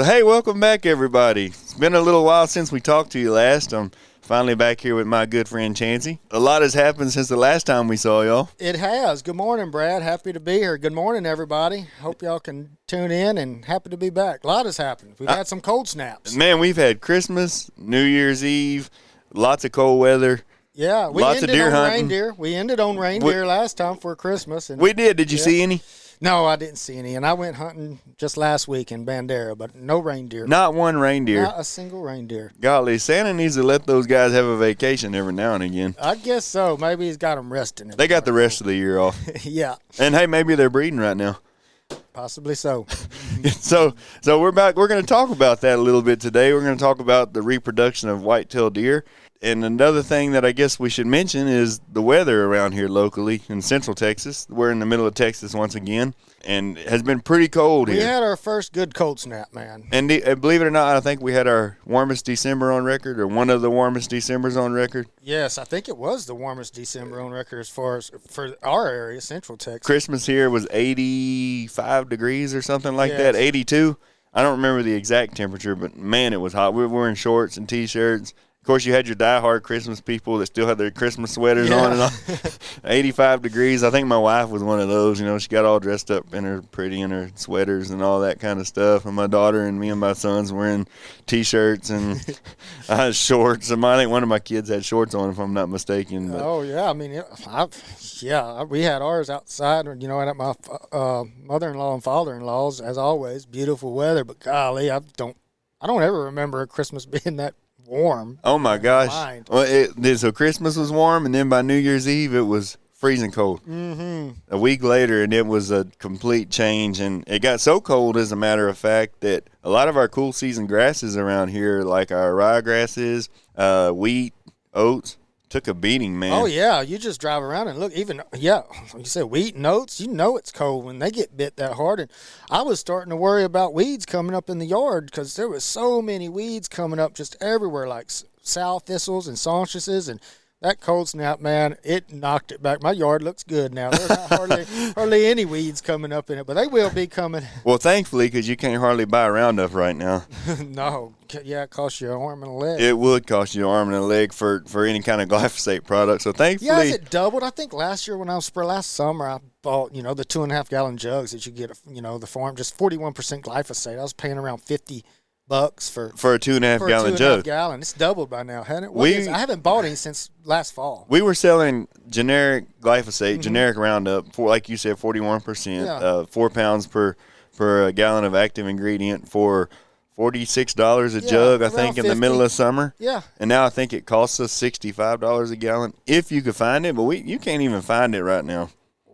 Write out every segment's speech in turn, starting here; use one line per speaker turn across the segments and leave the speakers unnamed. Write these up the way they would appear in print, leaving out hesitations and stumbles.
So, hey, welcome back, everybody. It's been a little while since we talked to you last. I'm finally back here with my good friend Chancey. A lot has happened since the last time we saw y'all.
It has. Good morning, Brad. Happy to be here. Good morning, everybody. Hope y'all can tune in and happy to be back. A lot has happened. We've had some cold snaps.
Man, we've had Christmas, New Year's Eve, lots of cold weather.
Yeah, we
lots
ended
of deer
on
hunting.
reindeer. We ended on reindeer last time for Christmas. And
We did. Did you see any?
No, I didn't see any. And I went hunting just last week in Bandera, but no reindeer.
Not one reindeer.
Not a single reindeer.
Golly, Santa needs to let those guys have a vacation every now and again.
I guess so. Maybe he's got them resting.
They got the rest of the year off.
Yeah,
And hey, maybe they're breeding right now.
possibly so.
So we're back. We're going to talk about that a little bit today. We're going to talk about the reproduction of white-tailed deer. And another thing that I guess we should mention is the weather around here locally in Central Texas. We're in the middle of Texas once again, and it has been pretty cold here.
We had our first good cold snap, man.
And believe it or not, I think we had our warmest December on record, or one of the warmest Decembers on record.
Yes, I think it was the warmest December on record as far as for our area, Central Texas.
Christmas here was 85 degrees or something like that,
Yes.
82. I don't remember the exact temperature, but man, it was hot. We were wearing shorts and T-shirts. Of course, you had your diehard Christmas people that still had their Christmas sweaters on and all. 85 degrees. I think my wife was one of those. You know, she got all dressed up in her sweaters and all that kind of stuff. And my daughter and me and my sons wearing T-shirts and shorts. And I think one of my kids had shorts on, if I'm not mistaken. But.
Oh, yeah. I mean, we had ours outside, and at my mother-in-law and father-in-law's, as always. Beautiful weather. But, golly, I don't ever remember a Christmas being that warm.
Oh my gosh! Well, so Christmas was warm, and then by New Year's Eve it was freezing cold.
Mm-hmm.
A week later, and it was a complete change. And it got so cold, as a matter of fact, that a lot of our cool season grasses around here, like our ryegrasses, wheat, oats, took a beating, man.
Oh yeah, you just drive around and look. Even you said wheat and oats. You know it's cold when they get bit that hard. And I was starting to worry about weeds coming up in the yard because there was so many weeds coming up just everywhere, like sow thistles and sauntresses. And that cold snap, man, it knocked it back. My yard looks good now. There's not hardly any weeds coming up in it, but they will be coming.
Well, thankfully, because you can't hardly buy Roundup right now.
No. Yeah, it costs you an arm and a leg.
It would cost you an arm and a leg for any kind of glyphosate product. So thankfully,
yeah, it doubled. I think last summer I bought the 2.5 gallon jugs that you get the farm, just 41% glyphosate. I was paying around $50 for
a 2.5 gallon jug.
It's doubled by now, hasn't it? I haven't bought any since last fall.
We were selling generic glyphosate, generic Roundup for, like you said, 41%, 4 pounds per gallon of active ingredient for $46 a jug, I think, in the middle of summer.
Yeah.
And now I think it costs us $65 a gallon if you could find it, but you can't even find it right now.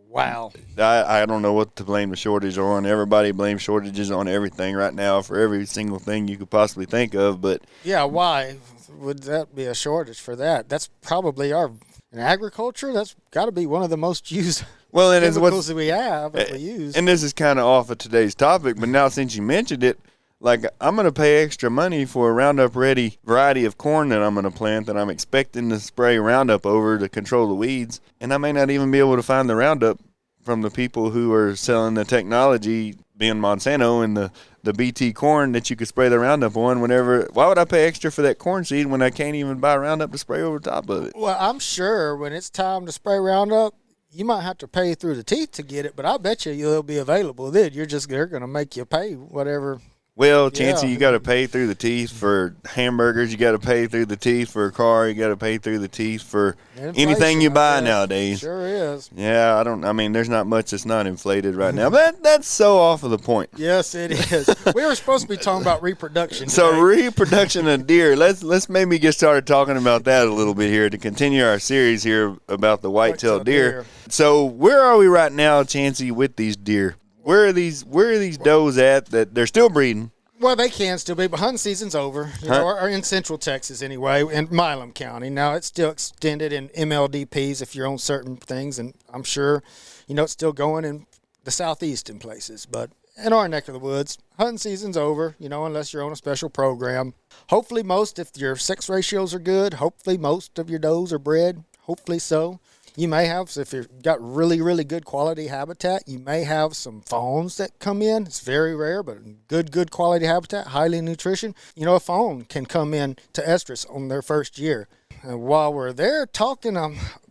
Wow.
I don't know what to blame the shortage on. Everybody blames shortages on everything right now for every single thing you could possibly think of. But
yeah, why would that be a shortage for that? That's probably in agriculture. That's got to be one of the most used chemicals that we have that we use.
And this is kind of off of today's topic, but now since you mentioned it, like I'm going to pay extra money for a Roundup Ready variety of corn that I'm going to plant that I'm expecting to spray Roundup over to control the weeds, and I may not even be able to find the Roundup from the people who are selling the technology, being Monsanto and the BT corn that you could spray the Roundup on whenever. Why would I pay extra for that corn seed when I can't even buy Roundup to spray over top of it?
Well, I'm sure when it's time to spray Roundup, you might have to pay through the teeth to get it, but I bet you it'll be available then. They're going to make you pay whatever.
Well, Chancey, you got to pay through the teeth for hamburgers. You got to pay through the teeth for a car. You got to pay through the teeth for anything you buy nowadays.
Sure is.
Yeah, there's not much that's not inflated right now. But that's so off of the point.
Yes, it is. We were supposed to be talking about reproduction today.
So reproduction of deer. Let's maybe get started talking about that a little bit here to continue our series here about the white-tailed deer. So where are we right now, Chancey, with these deer? Where are these does at that they're still breeding?
Well, they can still be, but hunting season's over, or in Central Texas anyway, in Milam County. Now, it's still extended in MLDPs if you're on certain things, and I'm sure, it's still going in the southeast in places. But in our neck of the woods, hunting season's over, unless you're on a special program. Hopefully if your sex ratios are good, hopefully most of your does are bred. Hopefully so. You may have, so if you've got really, really good quality habitat, you may have some fawns that come in. It's very rare, but good quality habitat, highly nutrition. A fawn can come in to estrus on their first year. And while we're there talking,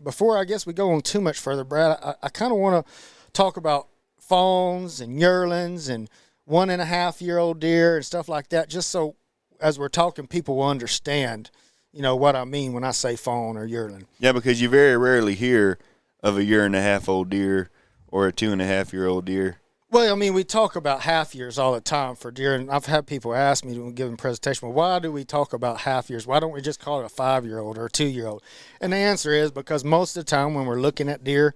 before I guess we go on too much further, Brad, I kind of want to talk about fawns and yearlings and 1.5-year-old deer and stuff like that, just so as we're talking, people will understand, what I mean when I say fawn or yearling.
Yeah, because you very rarely hear of a 1.5-year-old deer or a 2.5-year-old deer.
Well, I mean, we talk about half years all the time for deer, and I've had people ask me when giving presentation, well, why do we talk about half years? Why don't we just call it a 5-year-old or a 2-year-old? And the answer is because most of the time when we're looking at deer,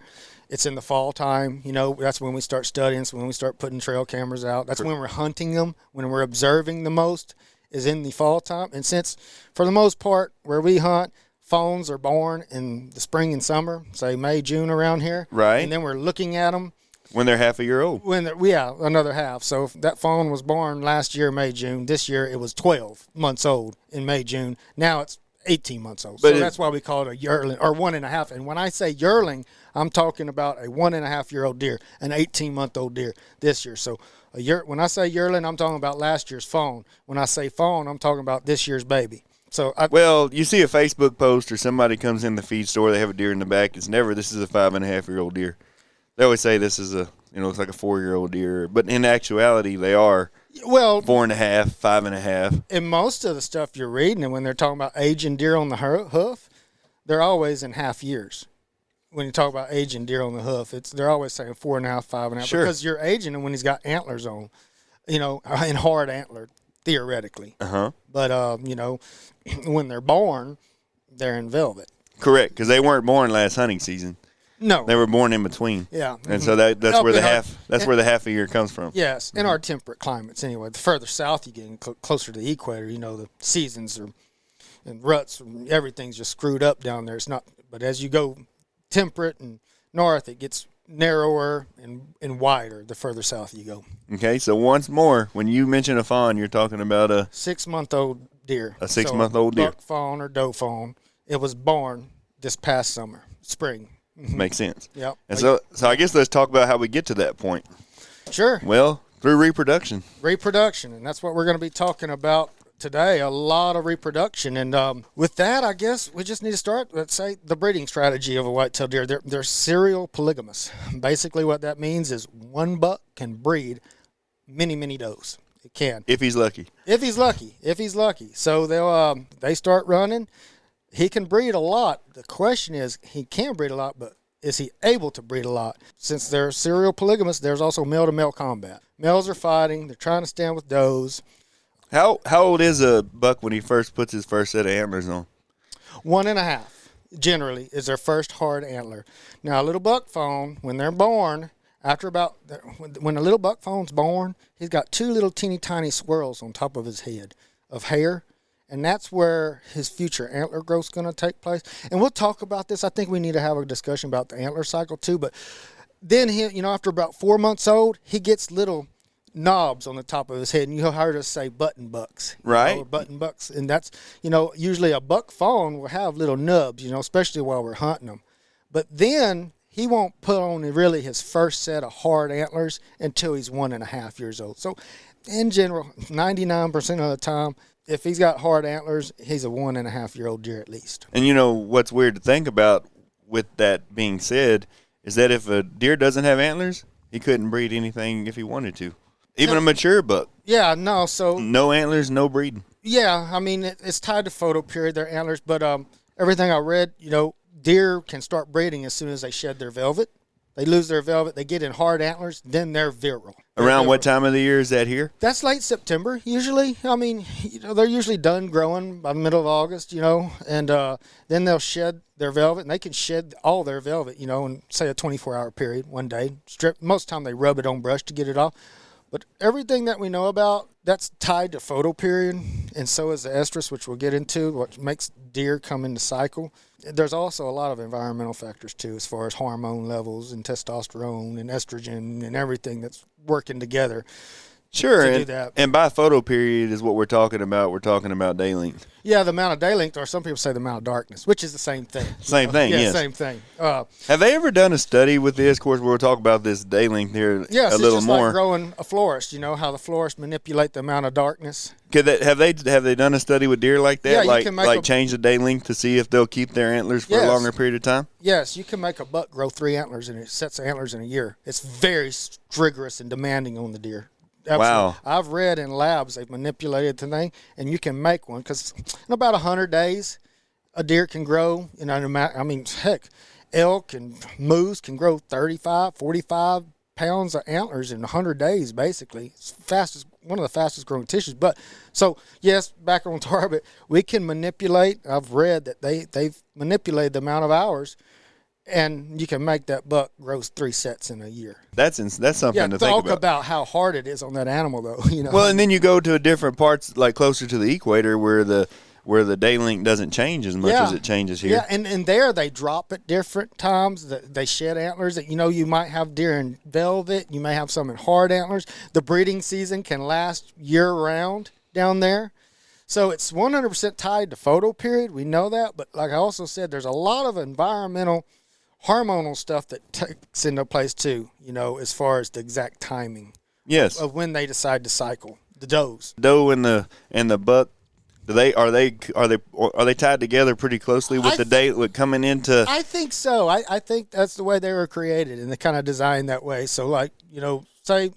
it's in the fall time. That's when we start studying. It's when we start putting trail cameras out. That's when we're hunting them, when we're observing the most, is in the fall time. And since, for the most part, where we hunt, fawns are born in the spring and summer, say May, June around here.
Right.
And then we're looking at them.
When they're half a year old.
Another half. So if that fawn was born last year, May, June. This year it was 12 months old in May, June. Now it's 18 months old. So that's why we call it a yearling, or 1.5. And when I say yearling, I'm talking about a 1.5-year-old deer, an 18-month-old deer this year. So when I say yearling, I'm talking about last year's fawn. When I say fawn, I'm talking about this year's baby. So
you see a Facebook post or somebody comes in the feed store, they have a deer in the back. It's never, this is a 5.5-year-old deer. They always say this is it's like a 4-year-old deer, but in actuality, they are 4.5, 5.5.
And most of the stuff you're reading, and when they're talking about aging deer on the hoof, they're always in half years. When you talk about aging deer on the hoof, they're always saying 4.5, 5.5,
sure.
Because you're aging them when he's got antlers on, and hard antler, theoretically. But when they're born, they're in velvet.
Correct, because they weren't born last hunting season.
No,
they were born in between.
Yeah,
and so that's where where the half a year comes from.
Yes, in our temperate climates anyway. The further south you get, closer to the equator, the seasons and ruts, everything's just screwed up down there. It's not, but as you go temperate and north, it gets narrower and wider the further south you go.
Okay, so once more, when you mention a fawn, you're talking about a
6-month-old deer.
A 6-month-old deer.
Buck fawn or doe fawn. It was born this past spring.
Makes sense.
Yep.
And so I guess let's talk about how we get to that point.
Sure.
Well, through reproduction.
Reproduction, and that's what we're going to be talking about today, a lot of reproduction. And with that, I guess we just need to start, let's say, the breeding strategy of a whitetail deer. They're serial polygamous. Basically what that means is one buck can breed many, many does. It can.
If he's lucky.
If he's lucky. So they start running. He can breed a lot. The question is, he can breed a lot, but is he able to breed a lot? Since they're serial polygamous, there's also male-to-male combat. Males are fighting. They're trying to stand with does.
How old is a buck when he first puts his first set of antlers on?
1.5, generally, is their first hard antler. Now, a little buck fawn, when they're born, when a little buck fawn's born, he's got 2 little teeny tiny swirls on top of his head of hair. And that's where his future antler growth is going to take place. And we'll talk about this. I think we need to have a discussion about the antler cycle too. But then after about 4 months old, he gets little knobs on the top of his head. And you'll heard us say button bucks.
Right.
Or button bucks. And that's, usually a buck fawn will have little nubs, especially while we're hunting them. But then he won't put on really his first set of hard antlers until he's 1.5 years old. So in general, 99% of the time, if he's got hard antlers, he's a 1.5-year-old deer at least.
And what's weird to think about with that being said is that if a deer doesn't have antlers, he couldn't breed anything if he wanted to. Even a mature buck.
Yeah, no, so.
No antlers, no breeding.
Yeah, I mean, it's tied to photo period, their antlers, but everything I read, deer can start breeding as soon as they shed their velvet. They lose their velvet, they get in hard antlers, then they're virile.
Around what time of the year is that here?
That's late September, usually. I mean, they're usually done growing by the middle of August, and then they'll shed their velvet, and they can shed all their velvet, in, say, a 24-hour period, one day. Most of the time they rub it on brush to get it off. But everything that we know about, that's tied to photo period, and so is the estrus, which we'll get into, what makes deer come into cycle. There's also a lot of environmental factors, too, as far as hormone levels and testosterone and estrogen and everything that's working together
Sure,
to
and,
do that.
and by photo period is what we're talking about. We're talking about day length.
Yeah, the amount of day length, or some people say the amount of darkness, which is the same thing.
Same thing,
yeah,
yes.
same thing.
Have they ever done a study with this? Of course, we'll talk about this day length here
Yes,
a
it's
little
just
more.
like growing a florist. You know how the florists manipulate the amount of darkness.
Have they done a study with deer like that?
Yeah, you
like
can make
change the day length to see if they'll keep their antlers for a longer period of time?
Yes, you can make a buck grow 3 antlers and it sets of antlers in a year. It's very rigorous and demanding on the deer. Absolutely.
Wow.
I've read in labs they've manipulated the thing, and you can make one because in about 100 days, a deer can grow. I mean, heck, elk and moose can grow 35, 45 pounds of antlers in 100 days, basically. It's one of the fastest growing tissues. But so, yes, back on target, we can manipulate. I've read that they've manipulated the amount of hours, and you can make that buck grow 3 sets in a year.
That's something to think
talk
about.
how hard it is on that animal, though.
Well, and then you go to different parts, like closer to the equator, where the day length doesn't change as much as it changes here.
Yeah, and there they drop at different times. They shed antlers. You might have deer in velvet. You may have some in hard antlers. The breeding season can last year-round down there. So it's 100% tied to photo period. We know that. But like I also said, there's a lot of environmental hormonal stuff that takes into place too, as far as the exact timing of when they decide to cycle. The does.
Doe and the buck, are they tied together pretty closely with the date with coming into?
I think so. I think that's the way they were created, and they kind of designed that way. So like, say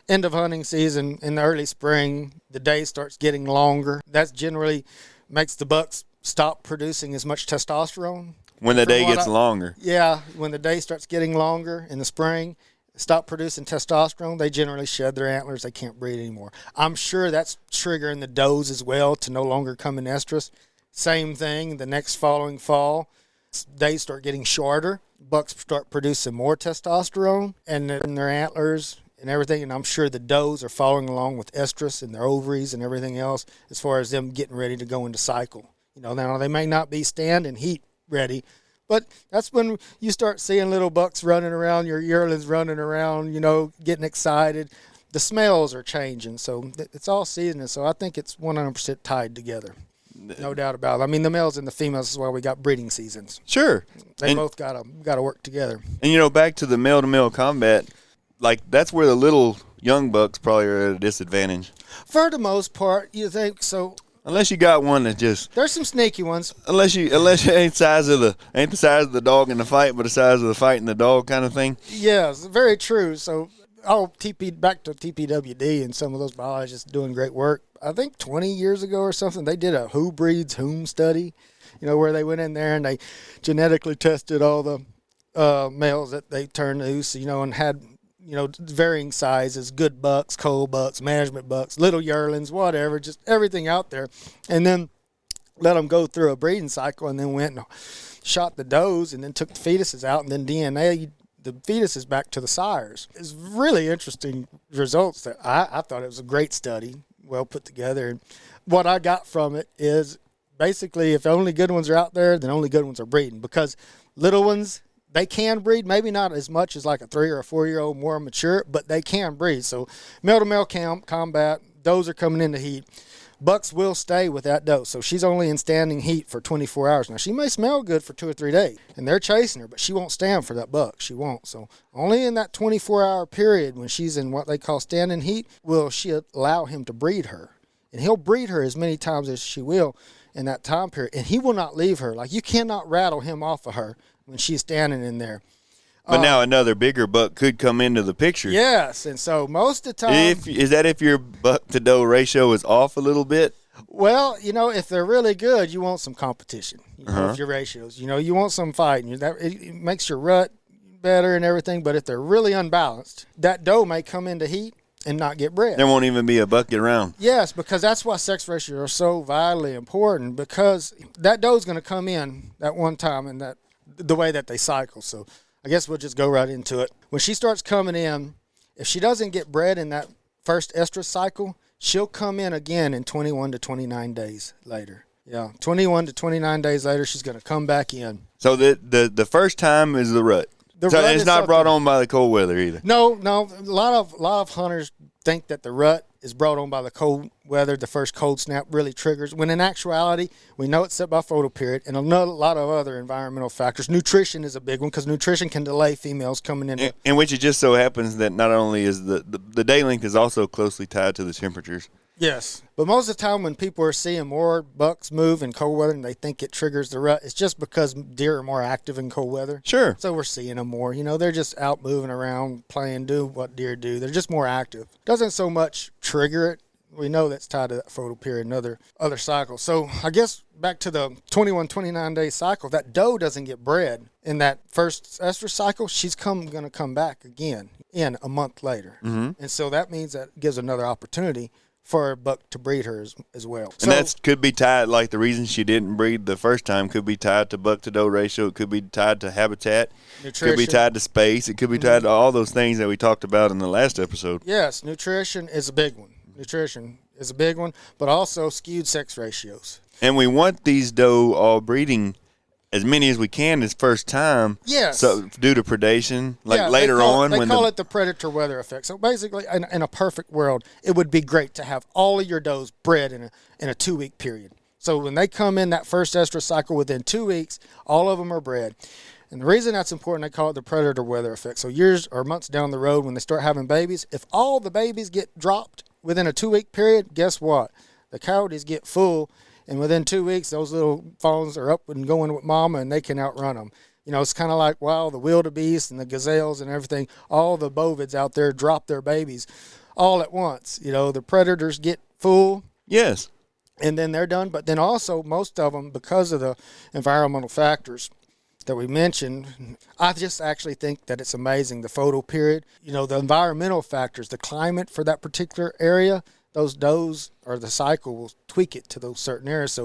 end of hunting season in the early spring, the day starts getting longer. That generally makes the bucks stop producing as much testosterone.
When the day gets longer.
Yeah, when the day starts getting longer in the spring, stop producing testosterone, they generally shed their antlers. They can't breed anymore. I'm sure that's triggering the does as well to no longer come in estrus. Same thing, the next following fall, days start getting shorter. Bucks start producing more testosterone and their antlers and everything. And I'm sure the does are following along with estrus and their ovaries and everything else as far as them getting ready to go into cycle. Now they may not be stand and heat ready, but that's when you start seeing little bucks running around, your yearlings running around, getting excited. The smells are changing, so it's all seasonal. So I think it's 100% tied together, no doubt about it. I mean, the males and the females is why we got breeding seasons.
Sure,
they both got to work together.
And back to the male to male combat, like that's where the little young bucks probably are at a disadvantage.
For the most part, you think so.
Unless you got one that just
there's some sneaky ones.
Unless you ain't the size of the dog in the fight, but the size of the fight in the dog kind of thing.
Yes, very true. So back to TPWD and some of those biologists doing great work. I think 20 years ago or something, they did a who breeds whom study, where they went in there and they genetically tested all the males that they turned loose, and had varying sizes, good bucks, cold bucks, management bucks, little yearlings, whatever, just everything out there. And then let them go through a breeding cycle and then went and shot the does and then took the fetuses out and then DNA the fetuses back to the sires. It's really interesting results that I thought it was a great study, well put together. And what I got from it is basically if only good ones are out there, then only good ones are breeding because little ones, they can breed, maybe not as much as like a 3 or a 4-year-old more mature, but they can breed. So male-to-male combat, does are coming into heat. Bucks will stay with that doe. So she's only in standing heat for 24 hours. Now, she may smell good for 2 or 3 days, and they're chasing her, but she won't stand for that buck. She won't. So only in that 24-hour period when she's in what they call standing heat will she allow him to breed her. And he'll breed her as many times as she will in that time period. And he will not leave her. Like, you cannot rattle him off of her when she's standing in there.
But now another bigger buck could come into the picture.
Yes, and so most of the time...
If your buck-to-doe ratio is off a little bit?
Well, if they're really good, you want some competition. If your ratios, you want some fighting. It makes your rut better and everything, but if they're really unbalanced, that doe may come into heat and not get bred.
There won't even be a bucket around.
Yes, because that's why sex ratios are so vitally important, because that doe's going to come in that one time and the way that they cycle. So I guess we'll just go right into it. When she starts coming in, if she doesn't get bred in that first estrus cycle, she'll come in again in 21 to 29 days later. Yeah, 21 to 29 days later, she's going to come back in.
So the first time is the rut. So it's not brought on by the cold weather either.
No. A lot of hunters think that the rut is brought on by the cold weather. The first cold snap really triggers, when in actuality, we know it's set by photoperiod and a lot of other environmental factors. Nutrition is a big one because nutrition can delay females coming in.
In which it just so happens that not only is the day length is also closely tied to the temperatures.
Yes. But most of the time when people are seeing more bucks move in cold weather and they think it triggers the rut, it's just because deer are more active in cold weather.
Sure.
So we're seeing them more. They're just out moving around, playing, doing what deer do. They're just more active. Doesn't so much trigger it. We know that's tied to that photoperiod and other cycles. So I guess back to the 21, 29-day cycle, that doe doesn't get bred in that first estrus cycle. She's going to come back again in a month later. Mm-hmm. And so that means that gives another opportunity for a buck to breed her as well.
And that could be tied, like the reason she didn't breed the first time could be tied to buck-to-doe ratio. It could be tied to habitat.
Nutrition.
It could be tied to space. It could be tied to all those things that we talked about in the last episode.
Yes, nutrition is a big one. Nutrition is a big one, but also skewed sex ratios.
And we want these doe all breeding as many as we can this first time.
Yes.
So due to predation, later
on.
They
call it the predator weather effect. So basically, in a perfect world, it would be great to have all of your does bred in a 2-week period. So when they come in that first estrus cycle, within 2 weeks, all of them are bred. And the reason that's important, they call it the predator weather effect. So years or months down the road, when they start having babies, if all the babies get dropped within a 2-week period, guess what? The coyotes get full. And within 2 weeks, those little fawns are up and going with mama, and they can outrun them. It's kind of like, wow, the wildebeest and the gazelles and everything, all the bovids out there drop their babies all at once. The predators get full.
Yes.
And then they're done. But then also, most of them, because of the environmental factors that we mentioned, I just actually think that it's amazing, the photoperiod. The environmental factors, the climate for that particular area, those does or the cycle will tweak it to those certain areas.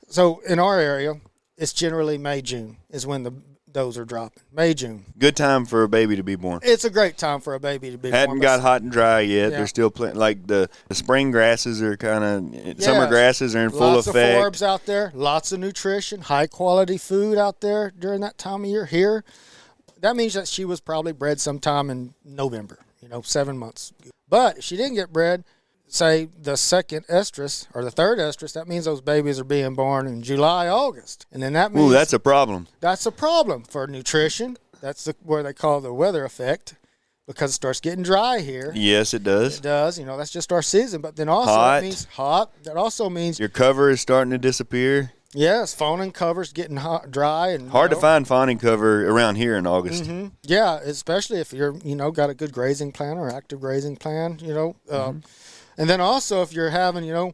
So in our area, it's generally May, June is when the does are dropping. May, June.
Good time for a baby to be born.
It's a great time for a baby to be born.
Hadn't got hot and dry yet.
Yeah.
They're still playing. Like the spring grasses are summer grasses are in full effect.
Lots of forbs out there. Lots of nutrition. High quality food out there during that time of year. Here, that means that she was probably bred sometime in November. 7 months. But if she didn't get bred, say the second estrus or the third estrus, that means those babies are being born in July, August. And then that means...
Ooh, that's a problem.
That's a problem for nutrition. That's where they call the weather effect, because it starts getting dry here.
Yes, it does.
It does. That's just our season. But then also it means hot. That also means...
Your cover is starting to disappear.
Yes, fawning cover's getting hot, dry, and
hard to find fawning cover around here in August.
Mm-hmm. Yeah, especially if you're got a good grazing plan or active grazing plan. And then also if you're having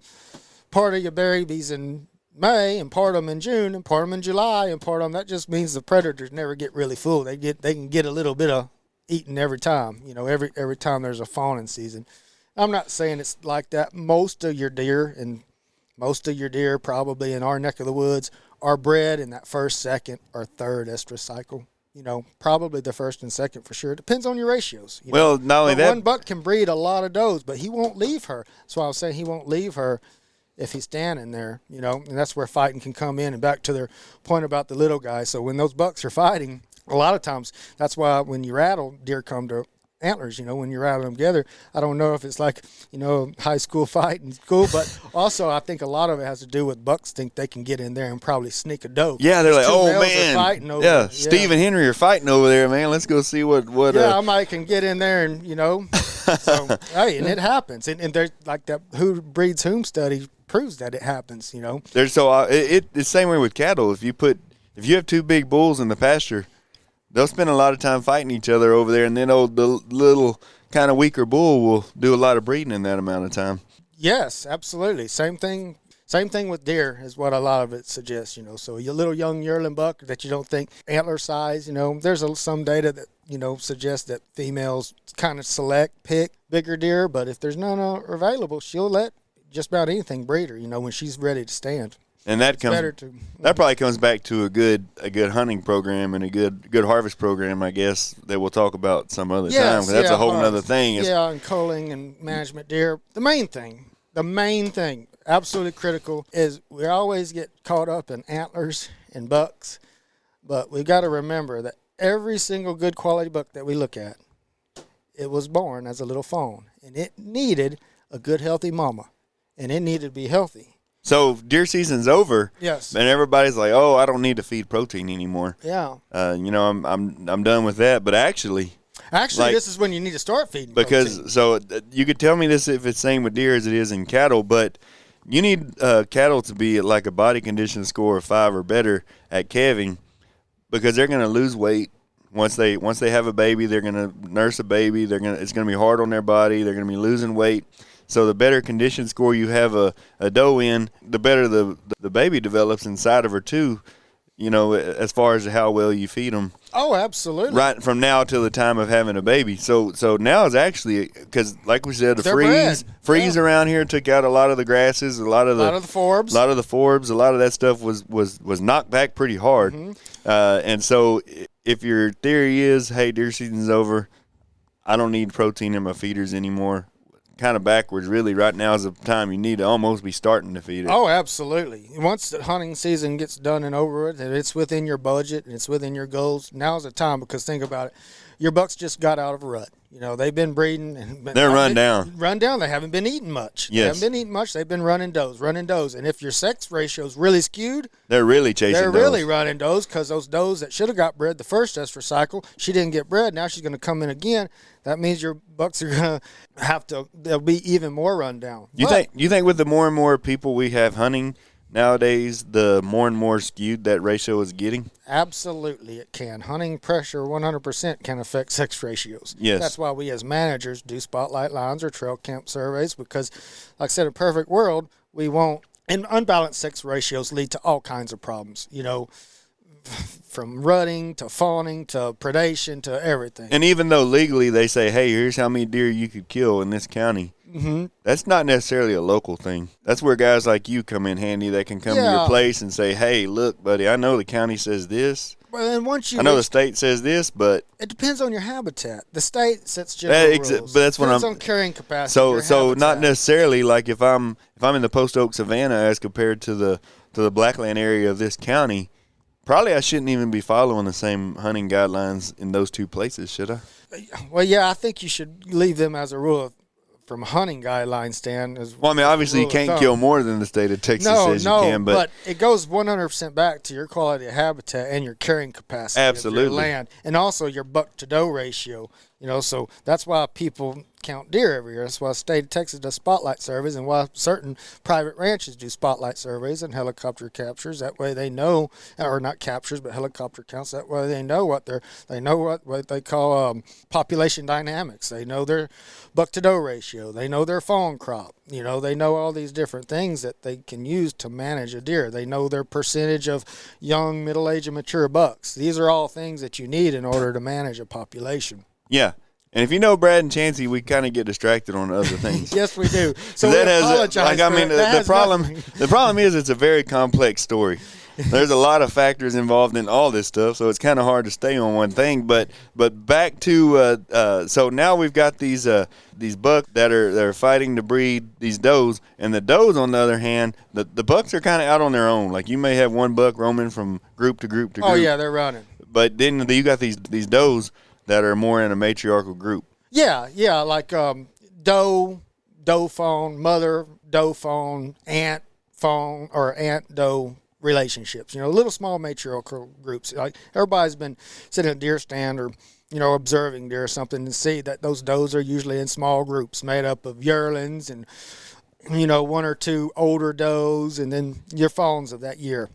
part of your babies in May and part of them in June and part of them in July and part of them, that just means the predators never get really full. They can get a little bit of eating every time. Every time there's a fawning season. I'm not saying it's like that. Most of your deer probably in our neck of the woods are bred in that first, second, or third estrus cycle. Probably the first and second for sure. Depends on your ratios.
Well, not only that,
one buck can breed a lot of does, but he won't leave her. That's why I was saying he won't leave her if he's standing there, and that's where fighting can come in. And back to their point about the little guys. So when those bucks are fighting, a lot of times that's why when you rattle, deer come to antlers, when you rattle them together. I don't know if it's like, high school fight in school, but also I think a lot of it has to do with bucks think they can get in there and probably sneak a doe.
Yeah, they're like, oh
man,
Steve and Henry are fighting over there, man. Let's go see what.
I might can get in there and so hey, and it happens, and there's like that who breeds whom study proves that it happens.
There's it's the same way with cattle. If you have two big bulls in the pasture, they'll spend a lot of time fighting each other over there, and then the little kind of weaker bull will do a lot of breeding in that amount of time.
Yes, absolutely. Same thing with deer is what a lot of it suggests, So your little young yearling buck that you don't think antler size, there's some data that, suggests that females kind of pick bigger deer, but if there's none available, she'll let just about anything breed her, when she's ready to stand.
And that probably comes back to a good hunting program and a good harvest program, I guess, that we'll talk about some other time. That's a whole other thing.
And culling and management deer. The main thing, absolutely critical, is we always get caught up in antlers and bucks, but we've got to remember that every single good quality buck that we look at it was born as a little fawn, and it needed a good, healthy mama, and it needed to be healthy.
So deer season's over.
Yes.
And everybody's like, "Oh, I don't need to feed protein anymore."
Yeah.
I'm done with that. But actually,
this is when you need to start feeding
because
protein.
so you could tell me this if it's same with deer as it is in cattle, but you need cattle to be at like a body condition score of 5 or better at calving, because they're going to lose weight once they have a baby. They're going to nurse a baby. It's going to be hard on their body. They're going to be losing weight. So the better condition score you have a doe in, the better the baby develops inside of her too, as far as how well you feed them.
Oh, absolutely.
Right from now till the time of having a baby. So now is actually, because like we said, the freeze around here took out a lot of the grasses, a lot of the forbs. A lot of that stuff was knocked back pretty hard. Mm-hmm. And so if your theory is, hey, deer season's over, I don't need protein in my feeders anymore, kind of backwards, really. Right now is the time you need to almost be starting to feed it.
Oh, absolutely. Once the hunting season gets done and over with, and it's within your budget and it's within your goals, now's the time, because think about it. Your bucks just got out of a rut. They've been breeding. And
they're run down.
Run down. They haven't been eating much.
Yes.
They haven't been eating much. They've been running does. And if your sex ratio's really skewed,
they're really chasing
They're
does.
really running does, because those does that should have got bred the first estrus cycle, she didn't get bred. Now she's going to come in again. That means your bucks are going to they'll be even more run down.
You think with the more and more people we have hunting nowadays, the more and more skewed that ratio is getting?
Absolutely, it can. Hunting pressure 100% can affect sex ratios.
Yes.
That's why we as managers do spotlight lines or trail camp surveys, because, like I said, in a perfect world, we won't. And unbalanced sex ratios lead to all kinds of problems, from rutting to fawning to predation to everything.
And even though legally they say, hey, here's how many deer you could kill in this county, mm-hmm. That's not necessarily a local thing. That's where guys like you come in handy. They can come to your place and say, hey, look, buddy, I know the county says this.
Well, and I
know the state says this, but
it depends on your habitat. The state sets general rules.
But that's what
depends on carrying capacity.
So not necessarily like if I'm in the Post Oak Savannah as compared to the Blackland area of this county, probably I shouldn't even be following the same hunting guidelines in those two places, should I?
Well, yeah, I think you should leave them as a rule from a hunting guideline stand.
Well, I mean, obviously you can't kill more than the state of Texas says you can.
But it goes 100% back to your quality of habitat and your carrying capacity of your land, and also your buck-to-doe ratio. So that's why people count deer every year. That's why the state of Texas does spotlight surveys, and why certain private ranches do spotlight surveys and helicopter captures. That way they know, or not captures, but helicopter counts. That way they know what they call population dynamics. They know their buck-to-doe ratio. They know their fawn crop. They know all these different things that they can use to manage a deer. They know their percentage of young, middle-aged, and mature bucks. These are all things that you need in order to manage a population.
Yeah. And if you know Brad and Chancey, we kind of get distracted on other things.
Yes, we do. So
that
the
problem is it's a very complex story. There's a lot of factors involved in all this stuff, so it's kind of hard to stay on one thing. But back to so now we've got these bucks that are fighting to breed these does, and the does on the other hand, the bucks are kind of out on their own. Like you may have one buck roaming from group to group to group.
Oh yeah, they're running.
But then you got these does that are more in a matriarchal group.
Yeah, like doe fawn, mother doe fawn, aunt fawn, or aunt doe relationships. Little small matriarchal groups. Like everybody's been sitting at a deer stand or observing deer or something, and see that those does are usually in small groups made up of yearlings and one or two older does, and then your fawns of that year.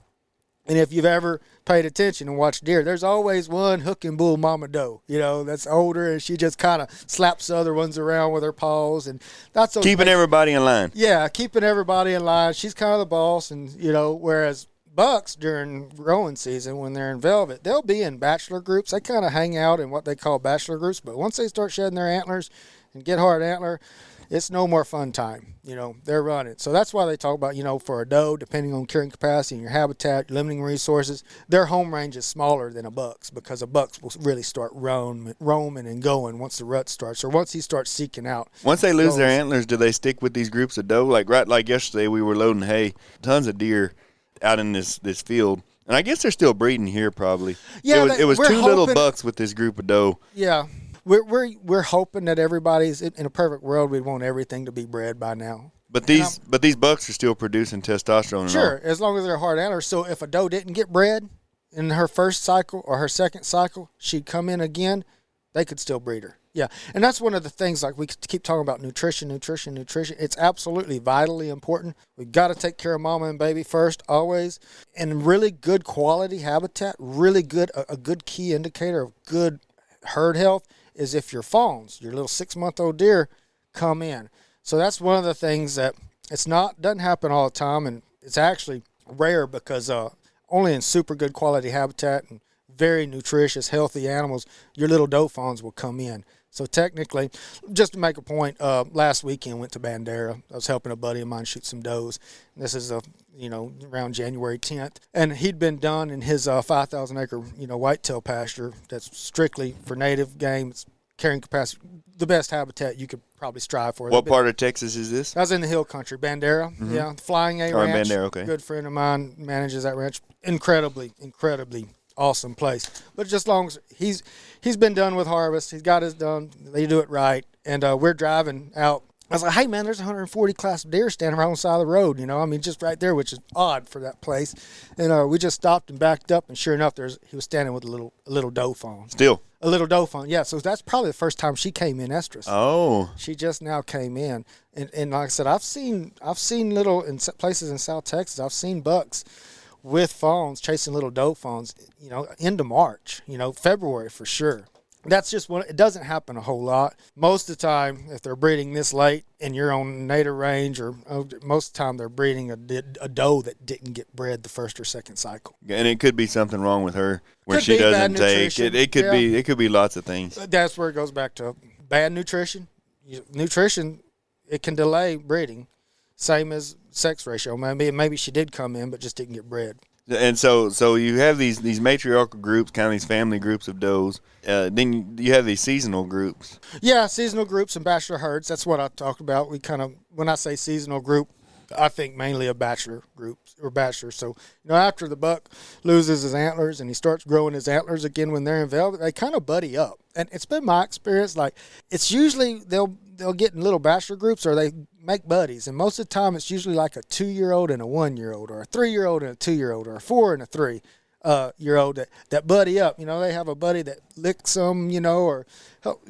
And if you've ever paid attention and watched deer, there's always one hook and bull mama doe, that's older, and she just kind of slaps the other ones around with her paws, and that's okay.
Keeping everybody in line.
Yeah, keeping everybody in line. She's kind of the boss, and whereas bucks during growing season, when they're in velvet, they'll be in bachelor groups. They kind of hang out in what they call bachelor groups, but once they start shedding their antlers and get hard antler, it's no more fun time. They're running. So that's why they talk about, for a doe, depending on carrying capacity and your habitat, limiting resources, their home range is smaller than a buck's, because a buck's will really start roaming and going once the rut starts, or once he starts seeking out.
Once they lose their antlers, do they stick with these groups of doe? Like yesterday, we were loading hay, tons of deer out in this field. And I guess they're still breeding here probably.
Yeah,
it was two little bucks with this group of doe.
Yeah. we're hoping that everybody's in a perfect world. We'd want everything to be bred by now.
But these bucks are still producing testosterone.
Sure,
and all.
as long as they're hard antlers. So if a doe didn't get bred in her first cycle or her second cycle, she'd come in again. They could still breed her. Yeah, and that's one of the things, like we keep talking about nutrition. It's absolutely vitally important. We've got to take care of mama and baby first, always. And really good quality habitat, really good, a good key indicator of good herd health is if your fawns, your little 6-month-old deer, come in. So that's one of the things that doesn't happen all the time, and it's actually rare because only in super good quality habitat and very nutritious, healthy animals, your little doe fawns will come in. So technically, just to make a point, last weekend went to Bandera. I was helping a buddy of mine shoot some does. This is around January 10th, and he'd been done in his 5,000 acre whitetail pasture that's strictly for native game. It's carrying capacity, the best habitat you could probably strive for.
What part of Texas is this?
I was in the hill country, Bandera. Mm-hmm. Yeah, Flying A Ranch.
Bandera, okay.
Good friend of mine manages that ranch. Incredibly awesome place. But just as long as he's been done with harvest, he's got his done, they do it right, and we're driving out. I was like, hey man, there's 140 class deer standing right on the side of the road, just right there, which is odd for that place. And we just stopped and backed up, and sure enough, he was standing with a little doe fawn.
Still
a little doe fawn, yeah. So that's probably the first time she came in estrus.
Oh,
she just now came in, and like I said, I've seen little in places in South Texas. I've seen bucks with fawns chasing little doe fawns, into March, February for sure. That's just one. It doesn't happen a whole lot. Most of the time, if they're breeding this late and you're on native range, or most of the time they're breeding a doe that didn't get bred the first or second cycle.
And it could be something wrong with her where she doesn't take it. It could be lots of things.
That's where it goes back to bad nutrition. Nutrition, it can delay breeding. Same as sex ratio. Maybe she did come in but just didn't get bred.
And so you have these matriarchal groups, kind of these family groups of does. Then you have these seasonal groups.
Yeah, seasonal groups and bachelor herds. That's what I talked about. When I say seasonal group, I think mainly of bachelor groups or bachelors. So, after the buck loses his antlers and he starts growing his antlers again when they're in velvet, they kind of buddy up. And it's been my experience, like it's usually they'll get in little bachelor groups or they make buddies. And most of the time it's usually like a 2-year-old and a 1-year-old, or a 3-year-old and a 2-year-old, or a 4 and a 3-year-old that buddy up. They have a buddy that licks them, or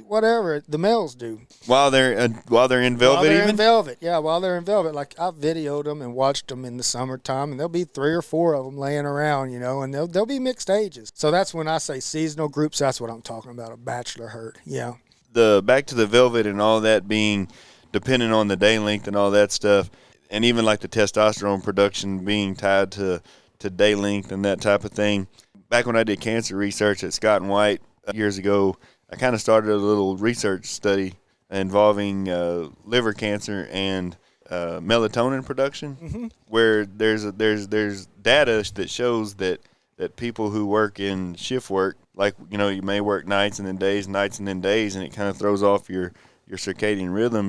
whatever the males do. While they're in velvet. While they're in velvet, yeah. While they're in velvet, like I've videoed them and watched them in the summertime, and there'll be 3 or 4 of them laying around, and they'll be mixed ages. So that's when I say seasonal groups. That's what I'm talking about, a bachelor herd. Yeah.
Back to the velvet and all that being dependent on the day length and all that stuff, and even like the testosterone production being tied to day length and that type of thing. Back when I did cancer research at Scott and White years ago, I kind of started a little research study involving liver cancer and melatonin production, where there's data that shows that people who work in shift work, like you may work nights and then days, and it kind of throws off your circadian rhythm,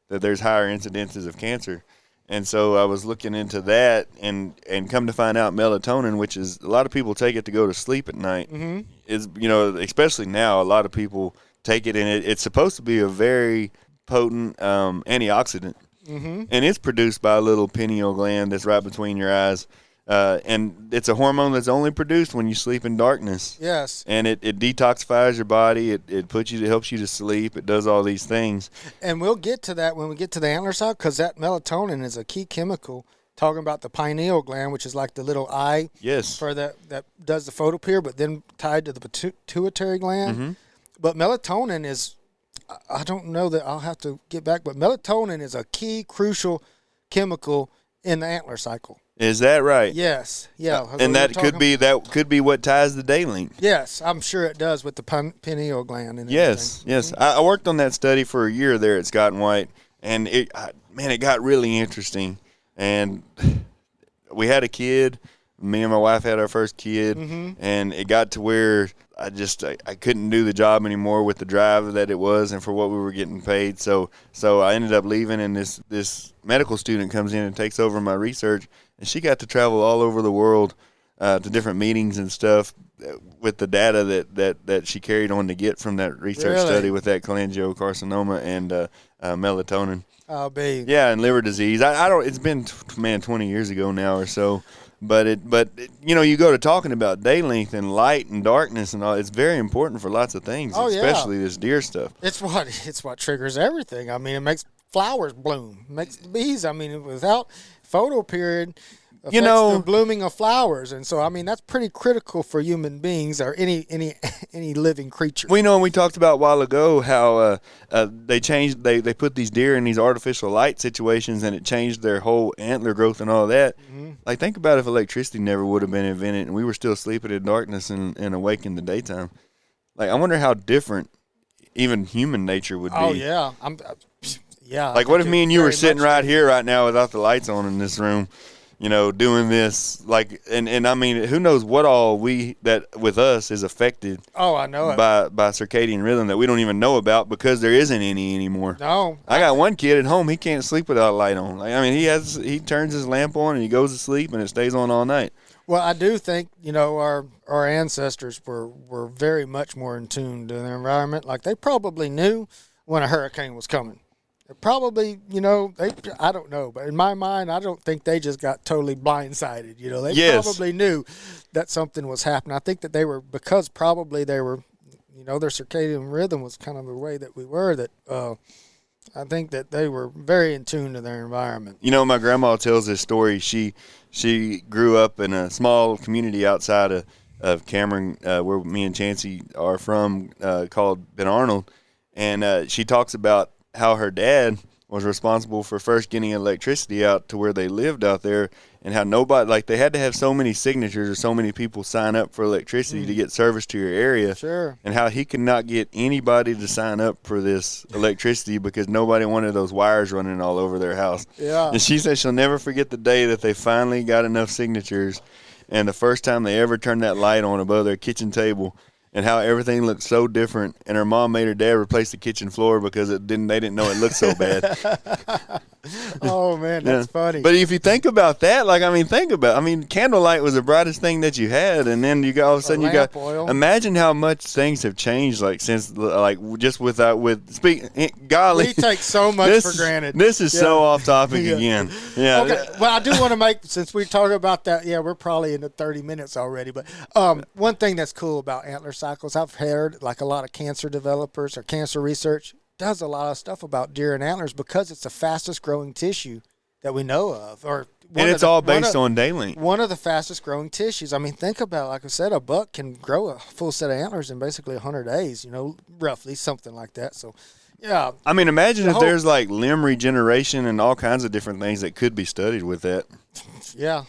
that there's higher incidences of cancer. And so I was looking into that and come to find out melatonin, which is a lot of people take it to go to sleep at night, is, especially now, a lot of people take it, and it's supposed to be a very potent antioxidant. And it's produced by a little pineal gland that's right between your eyes. And it's a hormone that's only produced when you sleep in darkness.
Yes.
And it detoxifies your body. It helps you to sleep. It does all these things.
And we'll get to that when we get to the antler side, because that melatonin is a key chemical. Talking about the pineal gland, which is like the little eye.
Yes.
For that does the photopier, but then tied to the pituitary gland. But melatonin is, I don't know that I'll have to get back, but melatonin is a key crucial chemical in the antler cycle.
Is that right?
Yes. Yeah.
And that could be what ties the day length.
Yes, I'm sure it does with the pineal gland. And
yes. I worked on that study for a year there at Scott and White, and it got really interesting. And we had a kid. Me and my wife had our first kid, and it got to where I couldn't do the job anymore with the drive that it was and for what we were getting paid. So I ended up leaving, and this medical student comes in and takes over my research, and she got to travel all over the world to different meetings and stuff with the data that she carried on to get from that research study with that cholangiocarcinoma and melatonin.
Oh, babe.
Yeah, and liver disease. I don't. It's been 20 years ago now or so. But you go to talking about day length and light and darkness and all. It's very important for lots of things, especially this deer stuff.
It's what triggers everything. I mean, it makes flowers bloom. It makes the bees. I mean, without photoperiod, affects the blooming of flowers, and so I mean that's pretty critical for human beings or any living creature.
We talked about a while ago how they put these deer in these artificial light situations and it changed their whole antler growth and all that. Mm-hmm. Like think about if electricity never would have been invented and we were still sleeping in darkness and awake in the daytime. Like I wonder how different even human nature would be.
Oh yeah, yeah.
Like what if me and you were sitting right here right now without the lights on in this room? Doing this, like, and I mean, who knows what all that with us is affected.
Oh, I know it.
By circadian rhythm that we don't even know about because there isn't any anymore.
No.
I got one kid at home, he can't sleep without a light on. Like, I mean, he turns his lamp on and he goes to sleep and it stays on all night.
Well, I do think, our ancestors were very much more in tune to their environment. Like, they probably knew when a hurricane was coming. Probably, I don't know, but in my mind, I don't think they just got totally blindsided. They probably knew that something was happening. I think that they were, because probably they were, their circadian rhythm was kind of the way that we were, that I think that they were very in tune to their environment.
My grandma tells this story. She grew up in a small community outside of Cameron, where me and Chancey are from, called Ben Arnold, and she talks about how her dad was responsible for first getting electricity out to where they lived out there, and how nobody, like, they had to have so many signatures or so many people sign up for electricity to get service to your area.
Sure.
And how he could not get anybody to sign up for this electricity because nobody wanted those wires running all over their house.
Yeah.
And she said she'll never forget the day that they finally got enough signatures, and the first time they ever turned that light on above their kitchen table, and how everything looked so different. And her mom made her dad replace the kitchen floor because they didn't know it looked so bad.
Oh, man, that's funny.
But if you think about that, candlelight was the brightest thing that you had, and then all of a sudden
oil.
Imagine how much things have changed, golly.
We take so much for granted.
This is so off topic again. Yeah.
Okay, well, I do want to make, since we talk about that, we're probably in the 30 minutes already, but one thing that's cool about antler cycles, I've heard, like a lot of cancer developers or cancer research does a lot of stuff about deer and antlers because it's the fastest growing tissue that we know of.
And it's all based on day length.
One of the fastest growing tissues. I mean, think about it. Like I said, a buck can grow a full set of antlers in basically 100 days, roughly, something like that. So, yeah.
I mean, imagine if there's like limb regeneration and all kinds of different things that could be studied with that.
Yeah,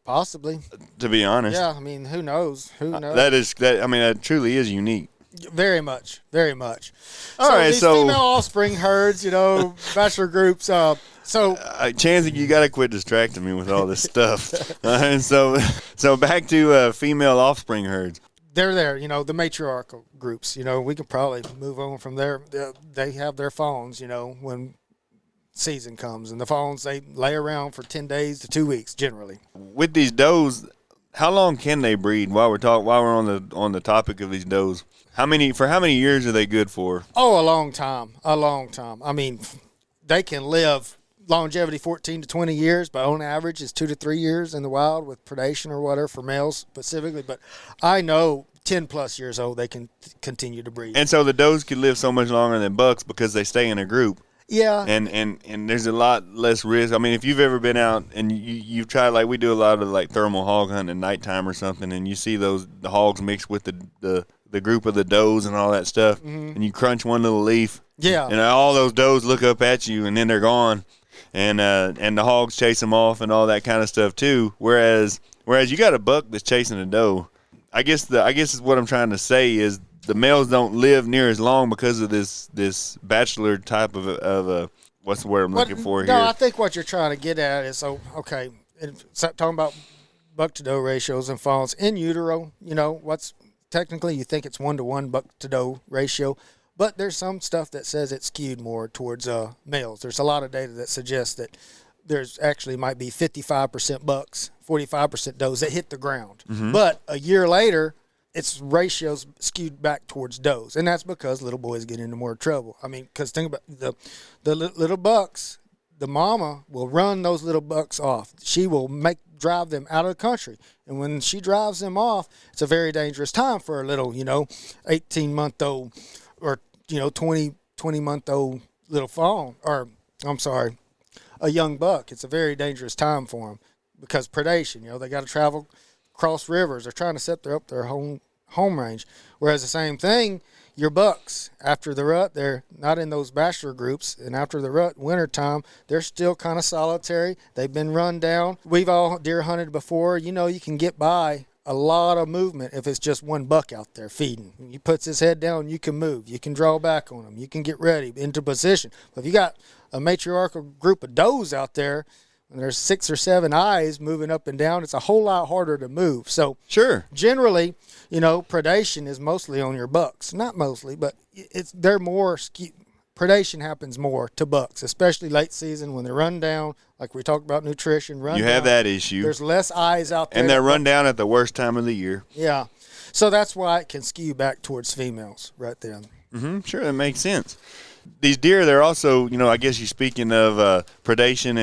possibly.
To be honest.
Yeah, I mean, who knows?
That truly is unique.
Very much, very much.
All right,
these female offspring herds, bachelor groups.
Chancey, you got to quit distracting me with all this stuff. And so back to female offspring herds.
They're there, the matriarchal groups. We can probably move on from there. They have their fawns, when season comes, and the fawns, they lay around for 10 days to 2 weeks generally.
With these does, how long can they breed? While we're on the topic of these does, how many years are they good for?
Oh, a long time. I mean, they can live longevity 14 to 20 years, but on average is 2 to 3 years in the wild with predation or whatever for males specifically. But I know 10 plus years old they can continue to breed.
And so the does could live so much longer than bucks because they stay in a group.
Yeah.
And there's a lot less risk. I mean, if you've ever been out and you've tried, like we do a lot of like thermal hog hunting at nighttime or something, and you see the hogs mixed with the group of the does and all that stuff, and you crunch one little leaf.
Yeah.
And all those does look up at you and then they're gone. And the hogs chase them off and all that kind of stuff too. Whereas you got a buck that's chasing a doe. I guess what I'm trying to say is the males don't live near as long because of this bachelor type of a what's the word I'm looking for here?
No, I think what you're trying to get at is talking about buck to doe ratios and fawns in utero. What's technically you think it's 1-to-1 buck to doe ratio. But there's some stuff that says it's skewed more towards males. There's a lot of data that suggests that there's actually might be 55% bucks, 45% does that hit the ground.
Mm-hmm.
But a year later, its ratios skewed back towards does, and that's because little boys get into more trouble. I mean, because think about the little bucks. The mama will run those little bucks off. She will drive them out of the country, and when she drives them off, it's a very dangerous time for a little, 18-month-old or 20-month-old little fawn, or I'm sorry, a young buck. It's a very dangerous time for them because predation. They got to travel across rivers. They're trying to set their home range. Whereas the same thing, your bucks, after the rut, they're not in those bachelor groups, and after the rut, wintertime, they're still kind of solitary. They've been run down. We've all deer hunted before. You can get by a lot of movement if it's just one buck out there feeding. When he puts his head down, you can move. You can draw back on him. You can get ready, into position. But if you got a matriarchal group of does out there, and there's 6 or 7 eyes moving up and down, it's a whole lot harder to move. So
sure,
generally, predation is mostly on your bucks. Not mostly, but they're more predation happens more to bucks, especially late season when they run down. Like we talked about nutrition,
you have that issue.
There's less eyes out there,
and they're run down at the worst time of the year.
Yeah, so that's why it can skew back towards females right there.
Mm-hmm. Sure, that makes sense. These deer, they're also, I guess you're speaking of predation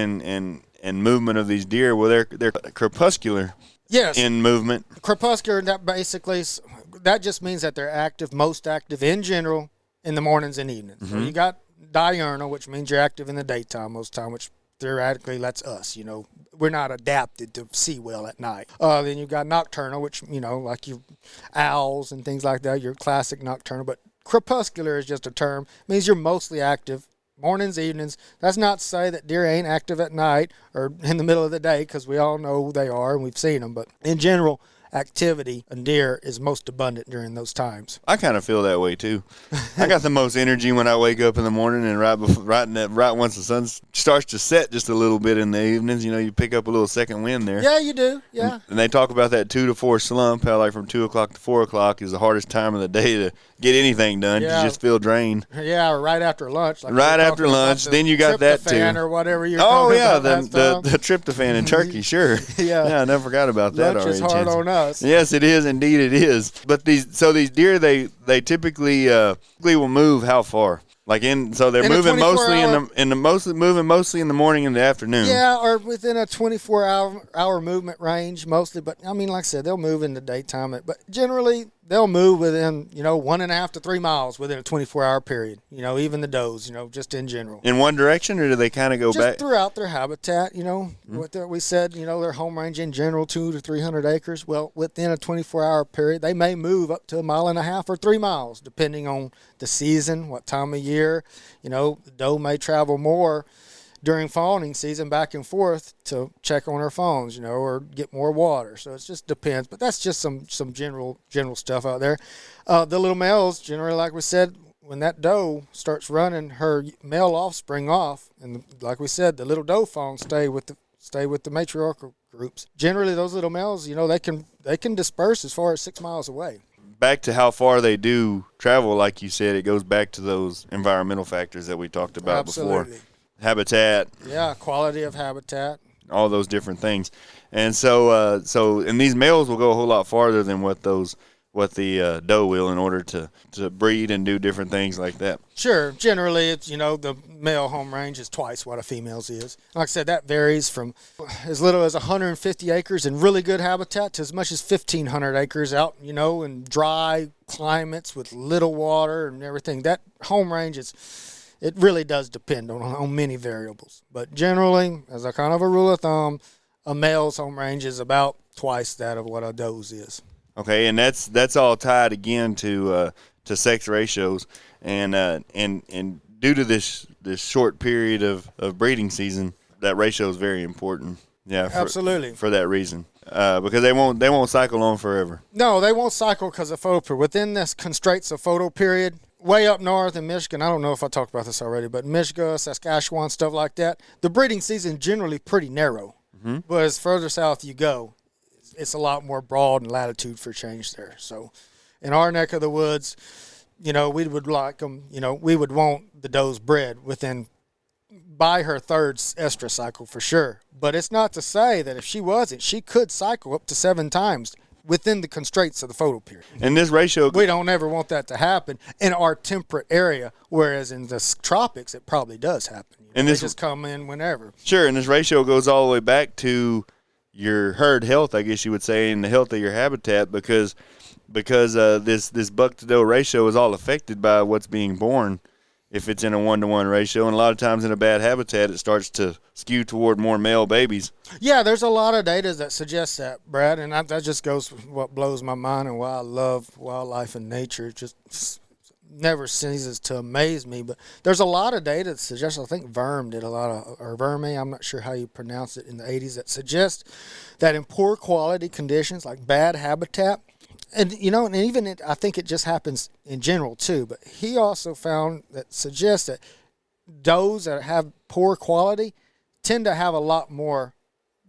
and movement of these deer. Well, they're crepuscular.
Yes.
In movement.
Crepuscular, that just means that they're active, most active in general in the mornings and evenings. Mm-hmm. So you got diurnal, which means you're active in the daytime most time, which theoretically that's us. We're not adapted to see well at night. Then you've got nocturnal, which, like your owls and things like that, your classic nocturnal. But crepuscular is just a term. It means you're mostly active mornings, evenings. That's not to say that deer ain't active at night or in the middle of the day, because we all know they are and we've seen them. But in general, activity in deer is most abundant during those times.
I kind of feel that way too. I got the most energy when I wake up in the morning, and right once the sun starts to set just a little bit in the evenings, you pick up a little second wind there.
Yeah, you do. Yeah.
And they talk about that 2 to 4 slump, how like from 2 o'clock to 4 o'clock is the hardest time of the day to get anything done. Yeah. You just feel drained.
Yeah, or right after lunch.
Like right after lunch, then you got that too.
Or whatever you're talking about.
The tryptophan in turkey, sure.
Yeah,
I never forgot about that.
Lunch is hard on us.
Yes, it is. Indeed, it is. But these deer, they typically will move how far? They're moving mostly in the morning and the afternoon.
Yeah, or within a 24-hour movement range mostly. But I mean, like I said, they'll move in the daytime. But generally, they'll move within 1.5 to 3 miles within a 24-hour period. Even the does, just in general.
In one direction, or do they kind of go back?
Just throughout their habitat. What we said. Their home range in general 200 to 300 acres. Well, within a 24-hour period, they may move up to 1.5 miles or 3 miles, depending on the season, what time of year. The doe may travel more during fawning season back and forth to check on her fawns, or get more water. So it just depends. But that's just some general stuff out there. The little males, generally, like we said, when that doe starts running her male offspring off, and like we said, the little doe fawns stay with the matriarchal groups. Generally, those little males, they can disperse as far as 6 miles away.
Back to how far they do travel, like you said, it goes back to those environmental factors that we talked about before. Habitat.
Yeah, quality of habitat.
All those different things. And so and these males will go a whole lot farther than what the doe will in order to breed and do different things like that.
Sure. Generally, it's, the male home range is twice what a female's is. Like I said, that varies from as little as 150 acres in really good habitat to as much as 1,500 acres out, in dry climates with little water and everything. That home range it really does depend on many variables. But generally, as a kind of a rule of thumb, a male's home range is about twice that of what a doe's is.
Okay, and that's all tied again to sex ratios, and due to this short period of breeding season, that ratio is very important. Yeah,
absolutely,
for that reason, because they won't cycle on forever.
No, they won't cycle because of photo period. Within this constraints of photo period, way up north in Michigan, I don't know if I talked about this already, but Michigan, Saskatchewan, stuff like that, the breeding season generally pretty narrow. Mm-hmm. But as further south you go, it's a lot more broad and latitude for change there. So in our neck of the woods, we would like them, we would want the does bred within by her third estrus cycle for sure. But it's not to say that if she wasn't, she could cycle up to 7 times within the constraints of the photoperiod.
And this ratio,
We don't ever want that to happen in our temperate area, whereas in the tropics it probably does happen.
And
they
this
just come in whenever.
Sure, and this ratio goes all the way back to your herd health, I guess you would say, and the health of your habitat, because this buck to doe ratio is all affected by what's being born. If it's in a 1-to-1 ratio, and a lot of times in a bad habitat, it starts to skew toward more male babies.
Yeah, there's a lot of data that suggests that, Brad, and that just goes with what blows my mind and why I love wildlife and nature. It just never ceases to amaze me. But there's a lot of data that suggests, I think Verme did a lot of, or Verme, I'm not sure how you pronounce it, in the 80s, that suggests that in poor quality conditions, like bad habitat, and, and even I think it just happens in general too, but he also found that suggests that does that have poor quality tend to have a lot more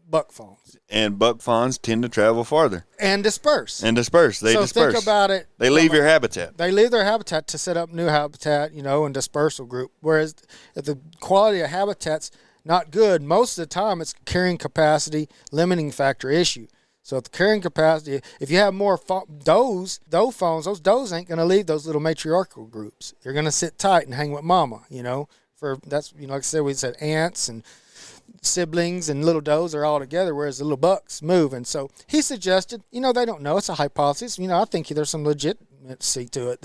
buck fawns.
And buck fawns tend to travel farther.
And disperse.
They disperse.
Think about it.
They leave your habitat.
They leave their habitat to set up new habitat, and dispersal group. Whereas if the quality of habitat's not good, most of the time it's carrying limiting factor issue. So if the carrying capacity, if you have more doe fawns, those does ain't going to leave those little matriarchal groups. They're going to sit tight and hang with mama, for that's, like I said, we said aunts and siblings and little does are all together, whereas the little bucks move. And so he suggested, they don't know, it's a hypothesis. I think there's some legitimacy to it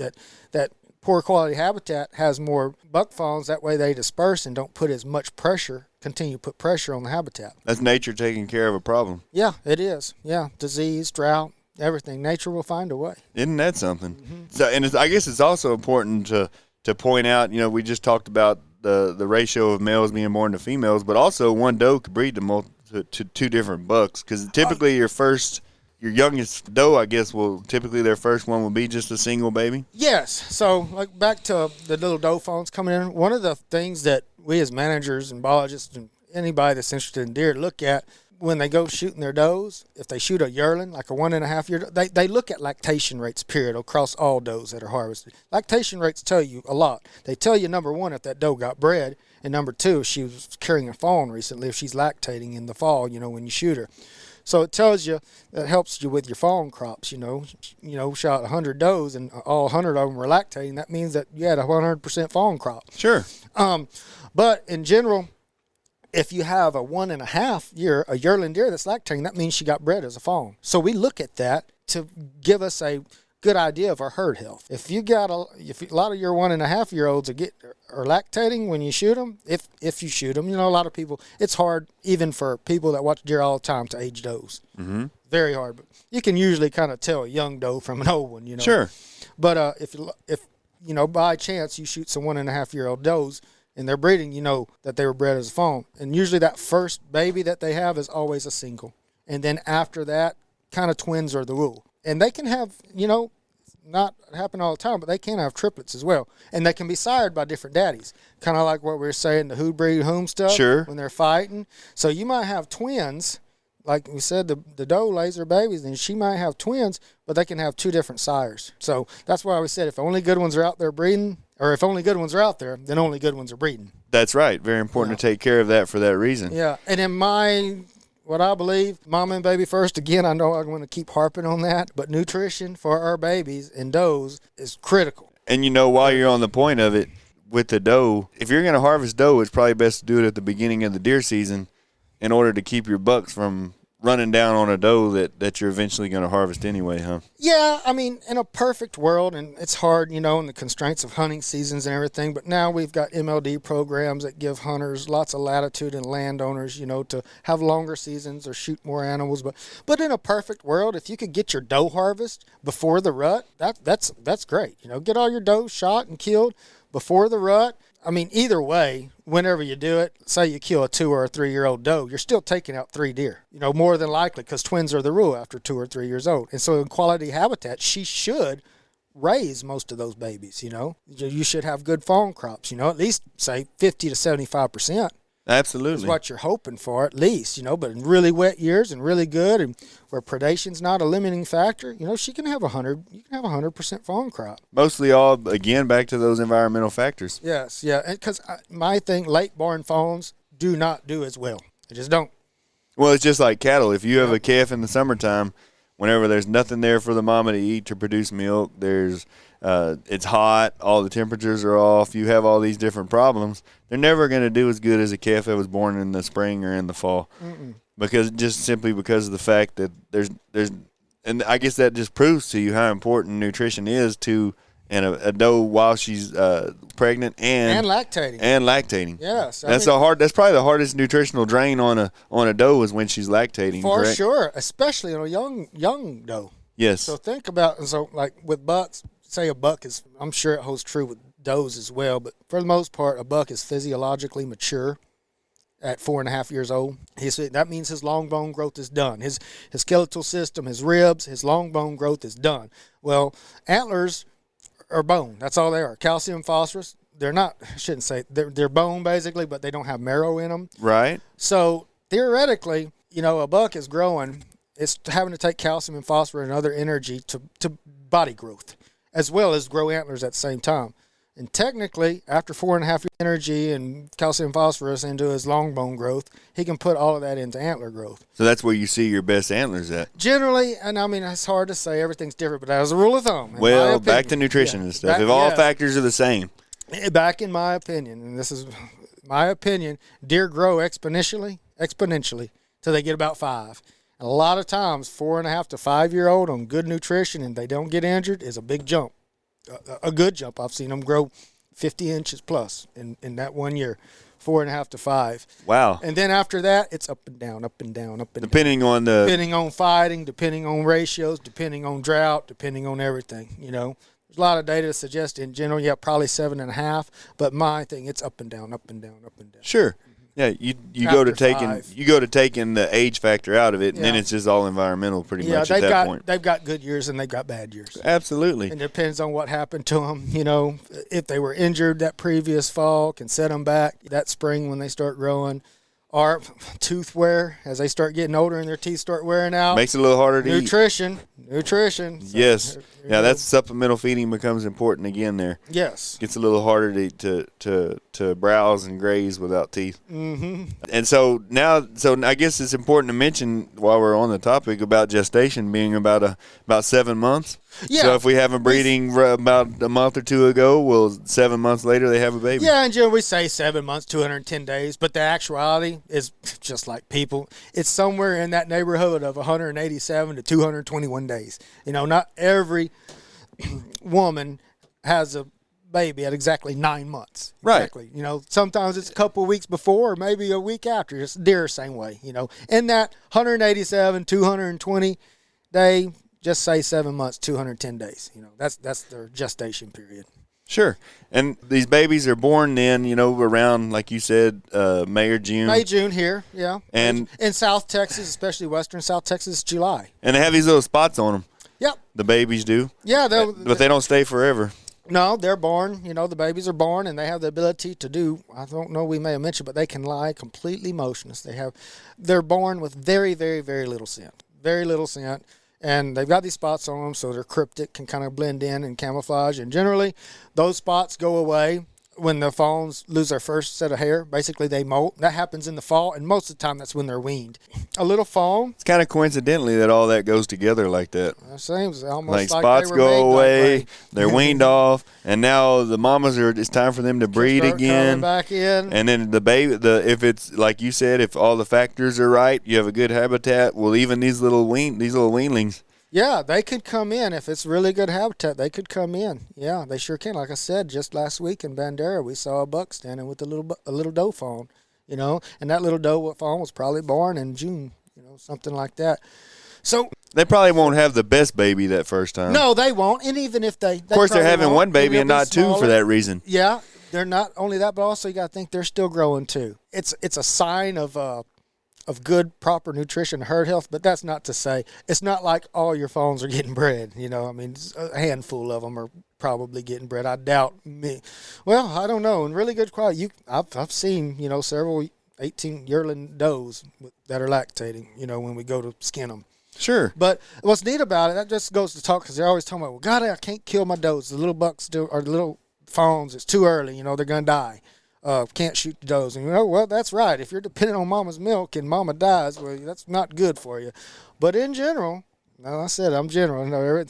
that poor quality habitat has more buck fawns. That way they disperse and don't put as much pressure, continue to put pressure on the habitat.
That's nature taking care of a problem.
Yeah, it is. Yeah, disease, drought, everything. Nature will find a way.
Isn't that something? Mm-hmm. So, and I guess it's also important to point out, we just talked about the ratio of males being born to females, but also one doe could breed to 2 different bucks, because typically your youngest doe, I guess, their first one will be just a single baby?
Yes. So, like, back to the little doe fawns coming in, one of the things that we as managers and biologists and anybody that's interested in deer look at when they go shooting their does, if they shoot a yearling, like a 1.5 year, they look at lactation rates, period, across all does that are harvested. Lactation rates tell you a lot. They tell you, number one, if that doe got bred, and number two, if she was carrying a fawn recently, if she's lactating in the fall, when you shoot her. So it tells you, that helps you with your fawn crops, shot 100 does and all 100 of them were lactating. That means that you had a 100% fawn crop.
Sure.
But in general, if you have a 1.5 year, a yearling deer that's lactating, that means she got bred as a fawn. So we look at that to give us a good idea of our herd health. If you got if a lot of your 1.5 year olds are lactating when you shoot them, if you shoot them, a lot of people, it's hard even for people that watch deer all the time to age does.
Mm-hmm.
Very hard, but you can usually kind of tell a young doe from an old one,
Sure.
But if by chance you shoot some 1.5 year old does and they're breeding, that they were bred as a fawn, and usually that first baby that they have is always a single, and then after that, kind of twins are the rule. And they can have, not happen all the time, but they can have triplets as well. And they can be sired by different daddies. Kind of like what we were saying, the who breed whom stuff.
Sure.
When they're fighting. So you might have twins, like we said, the doe lays her babies, and she might have twins, but they can have 2 different sires. So that's why we said if only good ones are out there breeding, or if only good ones are out there, then only good ones are breeding.
That's right. Very important to take care of that for that reason.
Yeah. And in what I believe, mama and baby first. Again, I know I'm going to keep harping on that, but nutrition for our babies and does is critical.
And while you're on the point of it, with the doe, if you're going to harvest doe, it's probably best to do it at the beginning of the deer season in order to keep your bucks from running down on a doe that you're eventually going to harvest anyway, huh?
Yeah, I mean, in a perfect world, and it's hard, in the constraints of hunting seasons and everything, but now we've got MLD programs that give hunters lots of latitude and landowners, to have longer seasons or shoot more animals. But in a perfect world, if you could get your doe harvest before the rut, that's great. Get all your does shot and killed before the rut. I mean, either way, whenever you do it, say you kill a 2 or a 3 year old doe, you're still taking out 3 deer, more than likely, because twins are the rule after 2 or 3 years old. And so in quality habitat, she should raise most of those babies, You should have good fawn crops, at least say 50 to 75%.
Absolutely.
Is what you're hoping for, at least, you know. But in really wet years and really good, and where predation's not a limiting factor, you know, she can have 100. You can have 100% fawn crop.
Mostly all, again, back to those environmental factors.
Yes, yeah. Because my thing, late born fawns do not do as well. They just don't.
Well, it's just like cattle. If you have a calf in the summertime, whenever there's nothing there for the mama to eat to produce milk, it's hot, all the temperatures are off, you have all these different problems, they're never going to do as good as a calf that was born in the spring or in the fall. Because of the fact that there's and I guess that just proves to you how important nutrition is to a doe while she's pregnant and lactating.
Yes,
that's probably the hardest nutritional drain on a doe is when she's lactating.
For
correct?
sure, especially on a young doe.
Yes.
So think about like with bucks. Say a buck is, I'm sure it holds true with does as well, but for the most part, a buck is physiologically mature at 4.5 years old. That means his long bone growth is done. His skeletal system, his ribs, his long bone growth is done. Well, antlers are bone. That's all they are. Calcium, phosphorus. They're not. I shouldn't say they're bone basically, but they don't have marrow in them.
Right.
So theoretically, you know, a buck is growing. It's having to take calcium and phosphorus and other energy to body growth, as well as grow antlers at the same time. And technically, after 4.5 years energy and calcium and phosphorus into his long bone growth, he can put all of that into antler growth.
So that's where you see your best antlers at.
Generally, and I mean, it's hard to say, everything's different, but as a rule of thumb.
Well, back to nutrition and stuff. If all factors are the same.
Back in my opinion, and this is my opinion, deer grow exponentially till they get about 5. And a lot of times, 4.5 to 5 year old on good nutrition and they don't get injured is a big jump. A good jump. I've seen them grow 50 inches plus in that 1 year, 4.5 to 5.
Wow.
And then after that, it's up and down, up and down, up and
depending
down.
On the
depending on fighting, depending on ratios, depending on drought, depending on everything. You know, there's a lot of data to suggest in general, probably 7.5. But my thing, it's up and down, up and down, up and down.
Sure. Yeah, you go to taking the age factor out of it, and then it's just all environmental pretty much at that point.
They've got good years and they've got bad years.
Absolutely.
And it depends on what happened to them. You know, if they were injured that previous fall, can set them back that spring when they start growing. Or tooth wear as they start getting older and their teeth start wearing out.
Makes it a little harder to eat.
Nutrition. So,
yes. Yeah, that's supplemental feeding becomes important again there.
Yes.
Gets a little harder to browse and graze without teeth.
Mm-hmm.
And so I guess it's important to mention while we're on the topic about gestation being about 7 months.
Yeah.
So if we have them breeding about a month or two ago, 7 months later they have a baby.
Yeah, and generally we say 7 months, 210 days, but the actuality is just like people. It's somewhere in that neighborhood of 187 to 221 days. You know, not every woman has a baby at exactly 9 months. Exactly.
Right.
You know, sometimes it's a couple of weeks before or maybe a week after. Just deer same way, you know. In that 187, 220 day, just say 7 months, 210 days. You know, that's their gestation period.
Sure. And these babies are born then, you know, around, like you said, May or June.
May, June here, yeah.
And
in South Texas, especially western South Texas, July.
And they have these little spots on them.
Yep.
The babies do.
Yeah.
But they don't stay forever.
No, they're born. You know, the babies are born, and they have the ability to do, I don't know, we may have mentioned, but they can lie completely motionless. They're born with very, very, very little scent. Very little scent. And they've got these spots on them, so they're cryptic, can kind of blend in and camouflage. And generally, those spots go away when the fawns lose their first set of hair. Basically, they molt. That happens in the fall, and most of the time, that's when they're weaned. A little fawn.
It's kind of coincidentally that all that goes together like that.
It seems almost
like
they
spots
were
go
made
away,
that way.
They're weaned off, and now the mamas it's time for them to breed
Start
again.
coming back in.
And then the baby, if it's like you said, if all the factors are right, you have a good habitat. Well, even these little weanlings.
Yeah, they could come in. If it's really good habitat, they could come in. Yeah, they sure can. Like I said, just last week in Bandera, we saw a buck standing with a little doe fawn, you know, and that little doe fawn was probably born in June, you know, something like that. So
they probably won't have the best baby that first time.
No, they won't. And even if they
of course, they're having one baby and not two for that reason.
Yeah, they're not only that, but also you got to think they're still growing too. It's a sign of good, proper nutrition, herd health, but that's not to say it's not like all your fawns are getting bred. You know, I mean, a handful of them are probably getting bred. I doubt me. Well, I don't know. In really good quality, I've seen, you know, several 18 yearling does that are lactating, when we go to skin them.
Sure.
But what's neat about it, that just goes to talk, because they're always talking about, well, God, I can't kill my does. The little bucks or the little fawns, it's too early, they're going to die. Can't shoot the does. And well, that's right. If you're dependent on mama's milk and mama dies, well, that's not good for you. But in general, I said I'm general.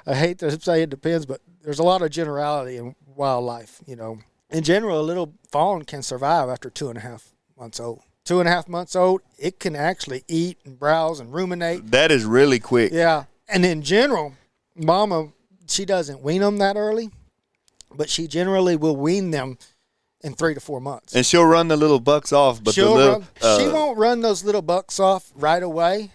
I hate to say it depends, but there's a lot of generality in wildlife, In general, a little fawn can survive after 2.5 months old. 2.5 months old, it can actually eat and browse and ruminate.
That is really quick.
Yeah. And in general, mama, she doesn't wean them that early, but she generally will wean them in 3 to 4 months.
And she'll run the little bucks off, but she
won't run those little bucks off right away.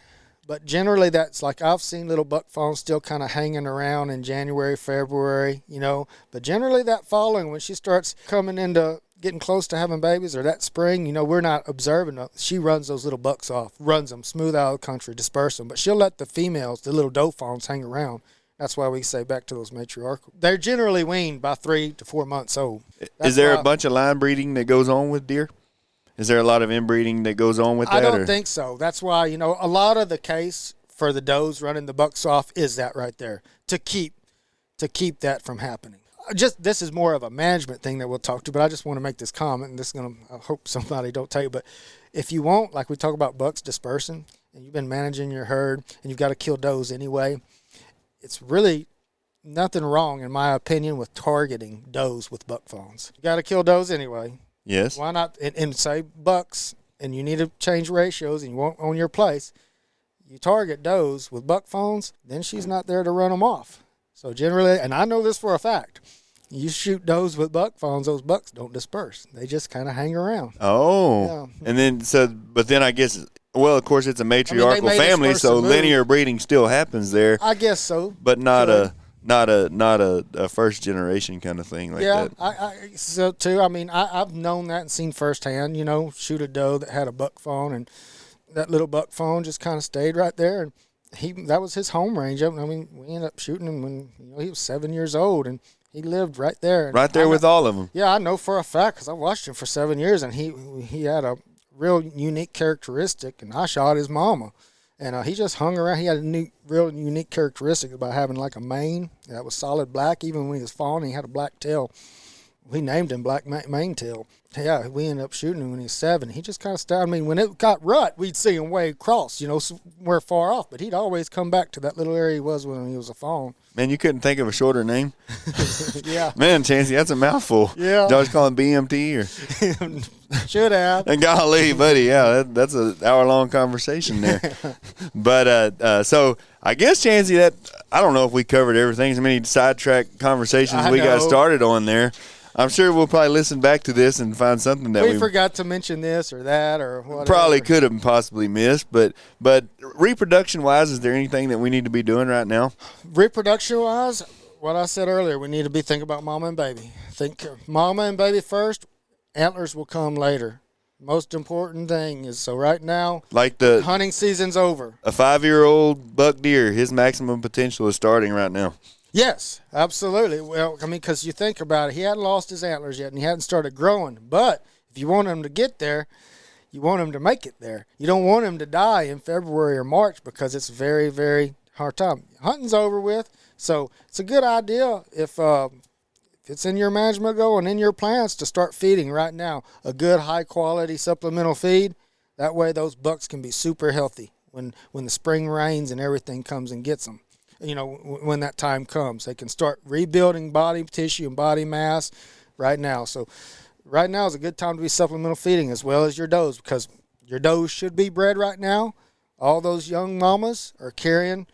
But generally, that's like I've seen little buck fawns still kind of hanging around in January, February, But generally, that following, when she starts coming into getting close to having babies, or that spring, we're not observing them. She runs those little bucks off, runs them smooth out of the country, disperse them. But she'll let the females, the little doe fawns, hang around. That's why we say back to those matriarchal. They're generally weaned by 3 to 4 months old.
Is there a bunch of line breeding that goes on with deer? Is there a lot of inbreeding that goes on with that?
I don't think so. That's why, a lot of the case for the does running the bucks off is that right there, to keep that from happening. This is more of a management thing that we'll talk to, but I just want to make this comment, and this is going to, I hope somebody don't take it, but if you want, like we talk about bucks dispersing, and you've been managing your herd, and you've got to kill does anyway, it's really nothing wrong, in my opinion, with targeting does with buck fawns. You got to kill does anyway.
Yes.
Why not? And say bucks, and you need to change ratios, and you won't own your place. You target does with buck fawns, then she's not there to run them off. So generally, and I know this for a fact, you shoot does with buck fawns, those bucks don't disperse. They just kind of hang around.
Oh.
Yeah.
And then, but then I guess, well, of course, it's a matriarchal family, so linear breeding still happens there.
I guess so.
But not a first generation kind of thing like that.
Yeah, so too. I mean, I've known that and seen firsthand, shoot a doe that had a buck fawn, and that little buck fawn just kind of stayed right there. And that was his home range. I mean, we ended up shooting him when he was 7 years old, and he lived right there.
Right there with all of them.
Yeah, I know for a fact because I watched him for 7 years, and he had a real unique characteristic, and I shot his mama. And he just hung around. He had a real unique characteristic about having like a mane that was solid black. Even when he was fawning, he had a black tail. We named him Black Mane Tail. Yeah, we ended up shooting him when he was 7. He just kind of stayed. I mean, when it got rut, we'd see him way across, somewhere far off. But he'd always come back to that little area he was when he was a fawn.
Man, you couldn't think of a shorter name?
Yeah.
Man, Chancey, that's a mouthful.
Yeah.
Did you always call him BMT? Or?
Should have.
And golly, buddy, yeah, that's an hour-long conversation there. But so I guess, Chancey, that I don't know if we covered everything. So many sidetrack conversations we got started on there. I'm sure we'll probably listen back to this and find something that we
forgot to mention this or that or whatever.
Probably could have possibly missed. But reproduction-wise, is there anything that we need to be doing right now?
Reproduction-wise, what I said earlier, we need to be thinking about mama and baby. Think mama and baby first. Antlers will come later. Most important thing is, so right now,
like the
hunting season's over.
A 5-year-old buck deer, his maximum potential is starting right now.
Yes, absolutely. Well, I mean, because you think about it, he hadn't lost his antlers yet, and he hadn't started growing. But if you want him to get there, you want him to make it there. You don't want him to die in February or March because it's very, very hard time. Hunting's over with, so it's a good idea if it's in your management goal and in your plans to start feeding right now a good, high-quality supplemental feed. That way those bucks can be super healthy when the spring rains and everything comes and gets them. When that time comes, they can start rebuilding body tissue and body mass right now. So right now is a good time to be supplemental feeding as well as your does, because your does should be bred right now. All those young mamas are carrying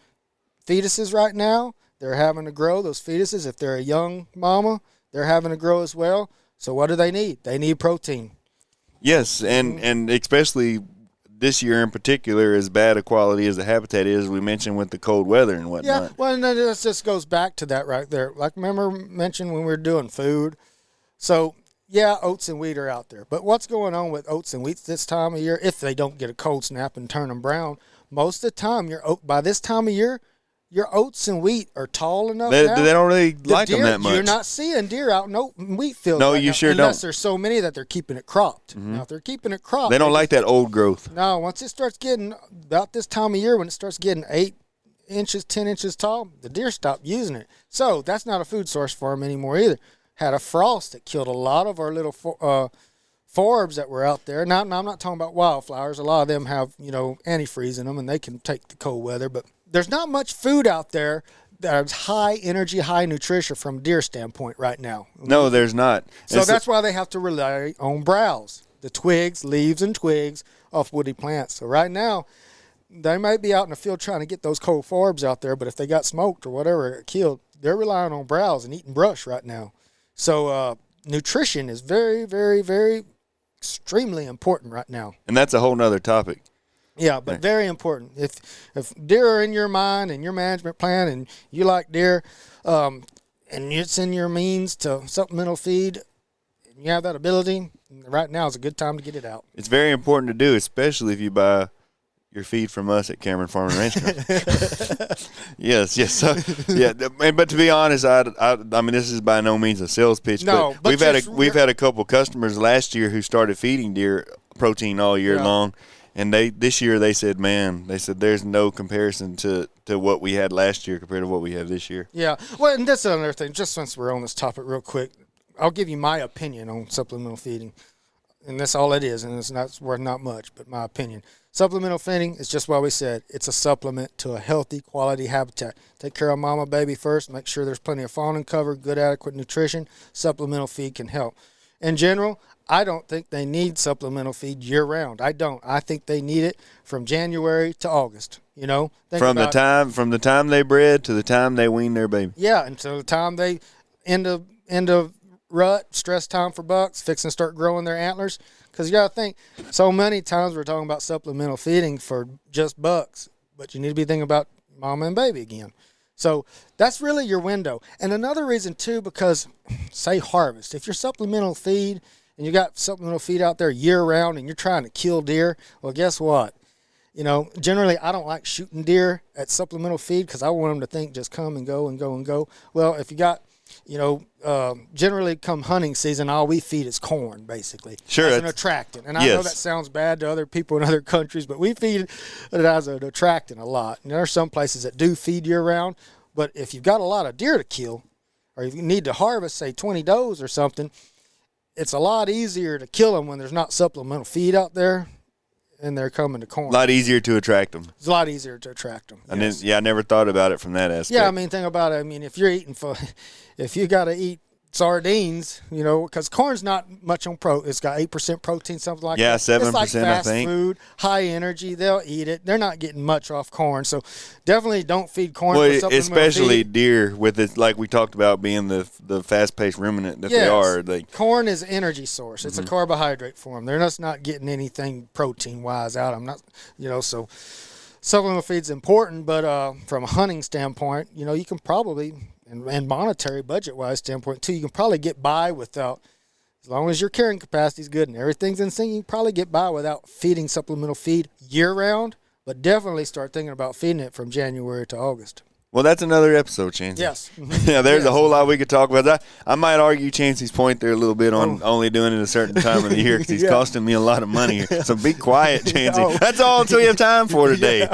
fetuses right now. They're having to grow those fetuses. If they're a young mama, they're having to grow as well. So what do they need? They need protein.
Yes, and especially this year in particular, as bad a quality as the habitat is, we mentioned with the cold weather and whatnot.
Yeah, well, and then this just goes back to that right there. Like, remember mentioned when we were doing food. So, yeah, oats and wheat are out there. But what's going on with oats and wheat this time of year, if they don't get a cold snap and turn them brown, most of the time, by this time of year, your oats and wheat are tall enough
They
now.
don't really like them
deer,
that much.
You're not seeing deer out in wheat fields.
No,
right
you
now,
sure
unless
don't.
there's so many that they're keeping it cropped. Now, if they're keeping it cropped,
They don't like that old growth.
No, once it starts getting about this time of year, when it starts getting 8 inches, 10 inches tall, the deer stop using it. So that's not a food source for them anymore either. Had a frost that killed a lot of our little forbs that were out there. Now, I'm not talking about wildflowers. A lot of them have, antifreeze in them, and they can take the cold weather. But there's not much food out there that's high energy, high nutrition from a deer standpoint right now.
No, there's not.
So that's why they have to rely on browse, the twigs, leaves, and twigs off woody plants. So right now, they might be out in the field trying to get those cold forbs out there, but if they got smoked or whatever, killed, they're relying on browse and eating brush right now. So nutrition is very, very, very extremely important right now.
And that's a whole nother topic.
Yeah, but very important. If deer are in your mind and your management plan and you like deer and it's in your means to supplemental feed and you have that ability, right now is a good time to get it out.
It's very important to do, especially if you buy your feed from us at Cameron Farm and Ranch Company. Yes. So, yeah, but to be honest, I mean, this is by no means a sales pitch.
No,
but
but
we've had a couple customers last year who started feeding deer protein all year long, and this year they said there's no comparison to what we had last year compared to what we have this year.
Yeah, well, and that's another thing. Just since we're on this topic, real quick, I'll give you my opinion on supplemental feeding, and that's all it is, and it's not worth not much, but my opinion. Supplemental feeding is just what we said. It's a supplement to a healthy, quality habitat. Take care of mama, baby first. Make sure there's plenty of fawn and cover, good, adequate nutrition. Supplemental feed can help. In general, I don't think they need supplemental feed year-round. I don't. I think they need it from January to August.
From the time they bred to the time they wean their baby.
Yeah, until the time they end of rut, stress time for bucks, fixing to start growing their antlers. Because you got to think, so many times we're talking about supplemental feeding for just bucks, but you need to be thinking about mama and baby again. So that's really your window. And another reason, too, because, say, harvest. If you're supplemental feed and you got supplemental feed out there year-round and you're trying to kill deer, well, guess what? Generally, I don't like shooting deer at supplemental feed because I want them to think just come and go and go and go. Well, if you got generally come hunting season, all we feed is corn, basically.
Sure.
As an attractant. And I know that sounds bad to other people in other countries, but we feed it as an attractant a lot. And there are some places that do feed year-round, but if you've got a lot of deer to kill, or if you need to harvest, say, 20 does or something, it's a lot easier to kill them when there's not supplemental feed out there and they're coming to corn.
A lot easier to attract them.
It's a lot easier to attract them.
I never thought about it from that aspect.
Yeah, I mean, think about it. I mean, if you're eating if you got to eat sardines, because corn's not much on it's got 8% protein, something like that.
Yeah, 7%,
it's like fast
I think.
food, high energy. They'll eat it. They're not getting much off corn, so definitely don't feed corn.
Well,
for supplemental
especially
feed.
deer, with it, like we talked about, being the fast-paced ruminant that they are.
Corn is an energy source. It's a carbohydrate for them. They're just not getting anything protein-wise out. I'm not, so supplemental feed's important, but from a hunting standpoint, you can probably, and monetary budget-wise standpoint too, you can probably get by without, as long as your carrying capacity is good and everything's in sync, you can probably get by without feeding supplemental feed year-round, but definitely start thinking about feeding it from January to August.
Well, that's another episode, Chancey.
Yes.
Yeah, there's a whole lot we could talk about. I might argue Chancey's point there a little bit on only doing it a certain time of the year because he's costing me a lot of money here. So be quiet, Chancey. That's all until you have time for today.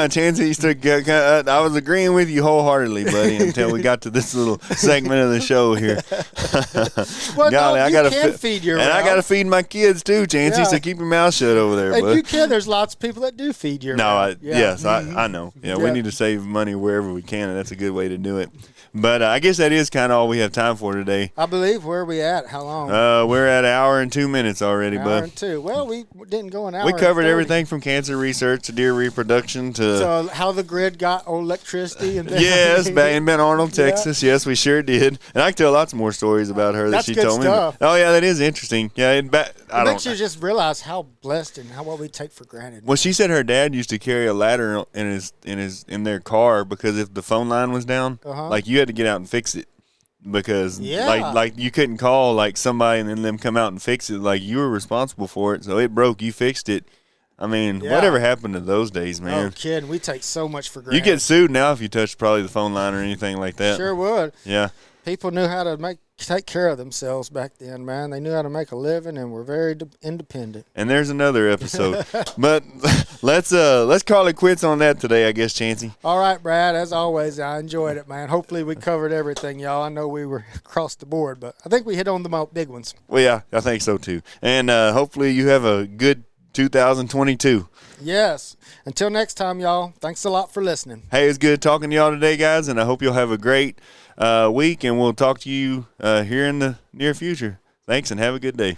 Chancey, I was agreeing with you wholeheartedly, buddy, until we got to this little segment of the show here.
Well,
Golly,
no,
I
can feed your
I got to feed my kids too, Chancey, so keep your mouth shut over there,
and
bud.
you can. There's lots of people that do feed your
I know. Yeah, we need to save money wherever we can, and that's a good way to do it. But I guess that is kind of all we have time for today.
I believe. Where are we at? How long?
We're at 1 hour and 2 minutes already, bud.
1 hour and 2. Well, we didn't go an hour.
We covered
and 30.
everything from cancer research to deer reproduction to
so how the grid got electricity and
yes, back in Ben Arnold, Texas. Yes, we sure did. And I can tell lots more stories about her that she
good
told
stuff.
me. Oh yeah, that is interesting. Yeah,
it makes you just realize how blessed and what we take for granted.
Well, she said her dad used to carry a ladder in their car because if the phone line was down, like you had to get out and fix it. Because like you couldn't call like somebody and then them come out and fix it. Like you were responsible for it, so it broke. You fixed it. I mean,
Yeah.
whatever happened to those days, man?
Oh, kid, we take so much for granted.
You get sued now if you touch probably the phone line or anything like that.
Sure would.
Yeah.
People knew how to take care of themselves back then, man. They knew how to make a living and were very independent.
And there's another episode. But let's call it quits on that today, I guess, Chancey.
All right, Brad. As always, I enjoyed it, man. Hopefully we covered everything, y'all. I know we were across the board, but I think we hit on the big ones.
Well, yeah, I think so too. And hopefully you have a good 2022.
Yes. Until next time, y'all. Thanks a lot for listening.
Hey, it's good talking to y'all today, guys, and I hope you'll have a great week, and we'll talk to you here in the near future. Thanks, and have a good day.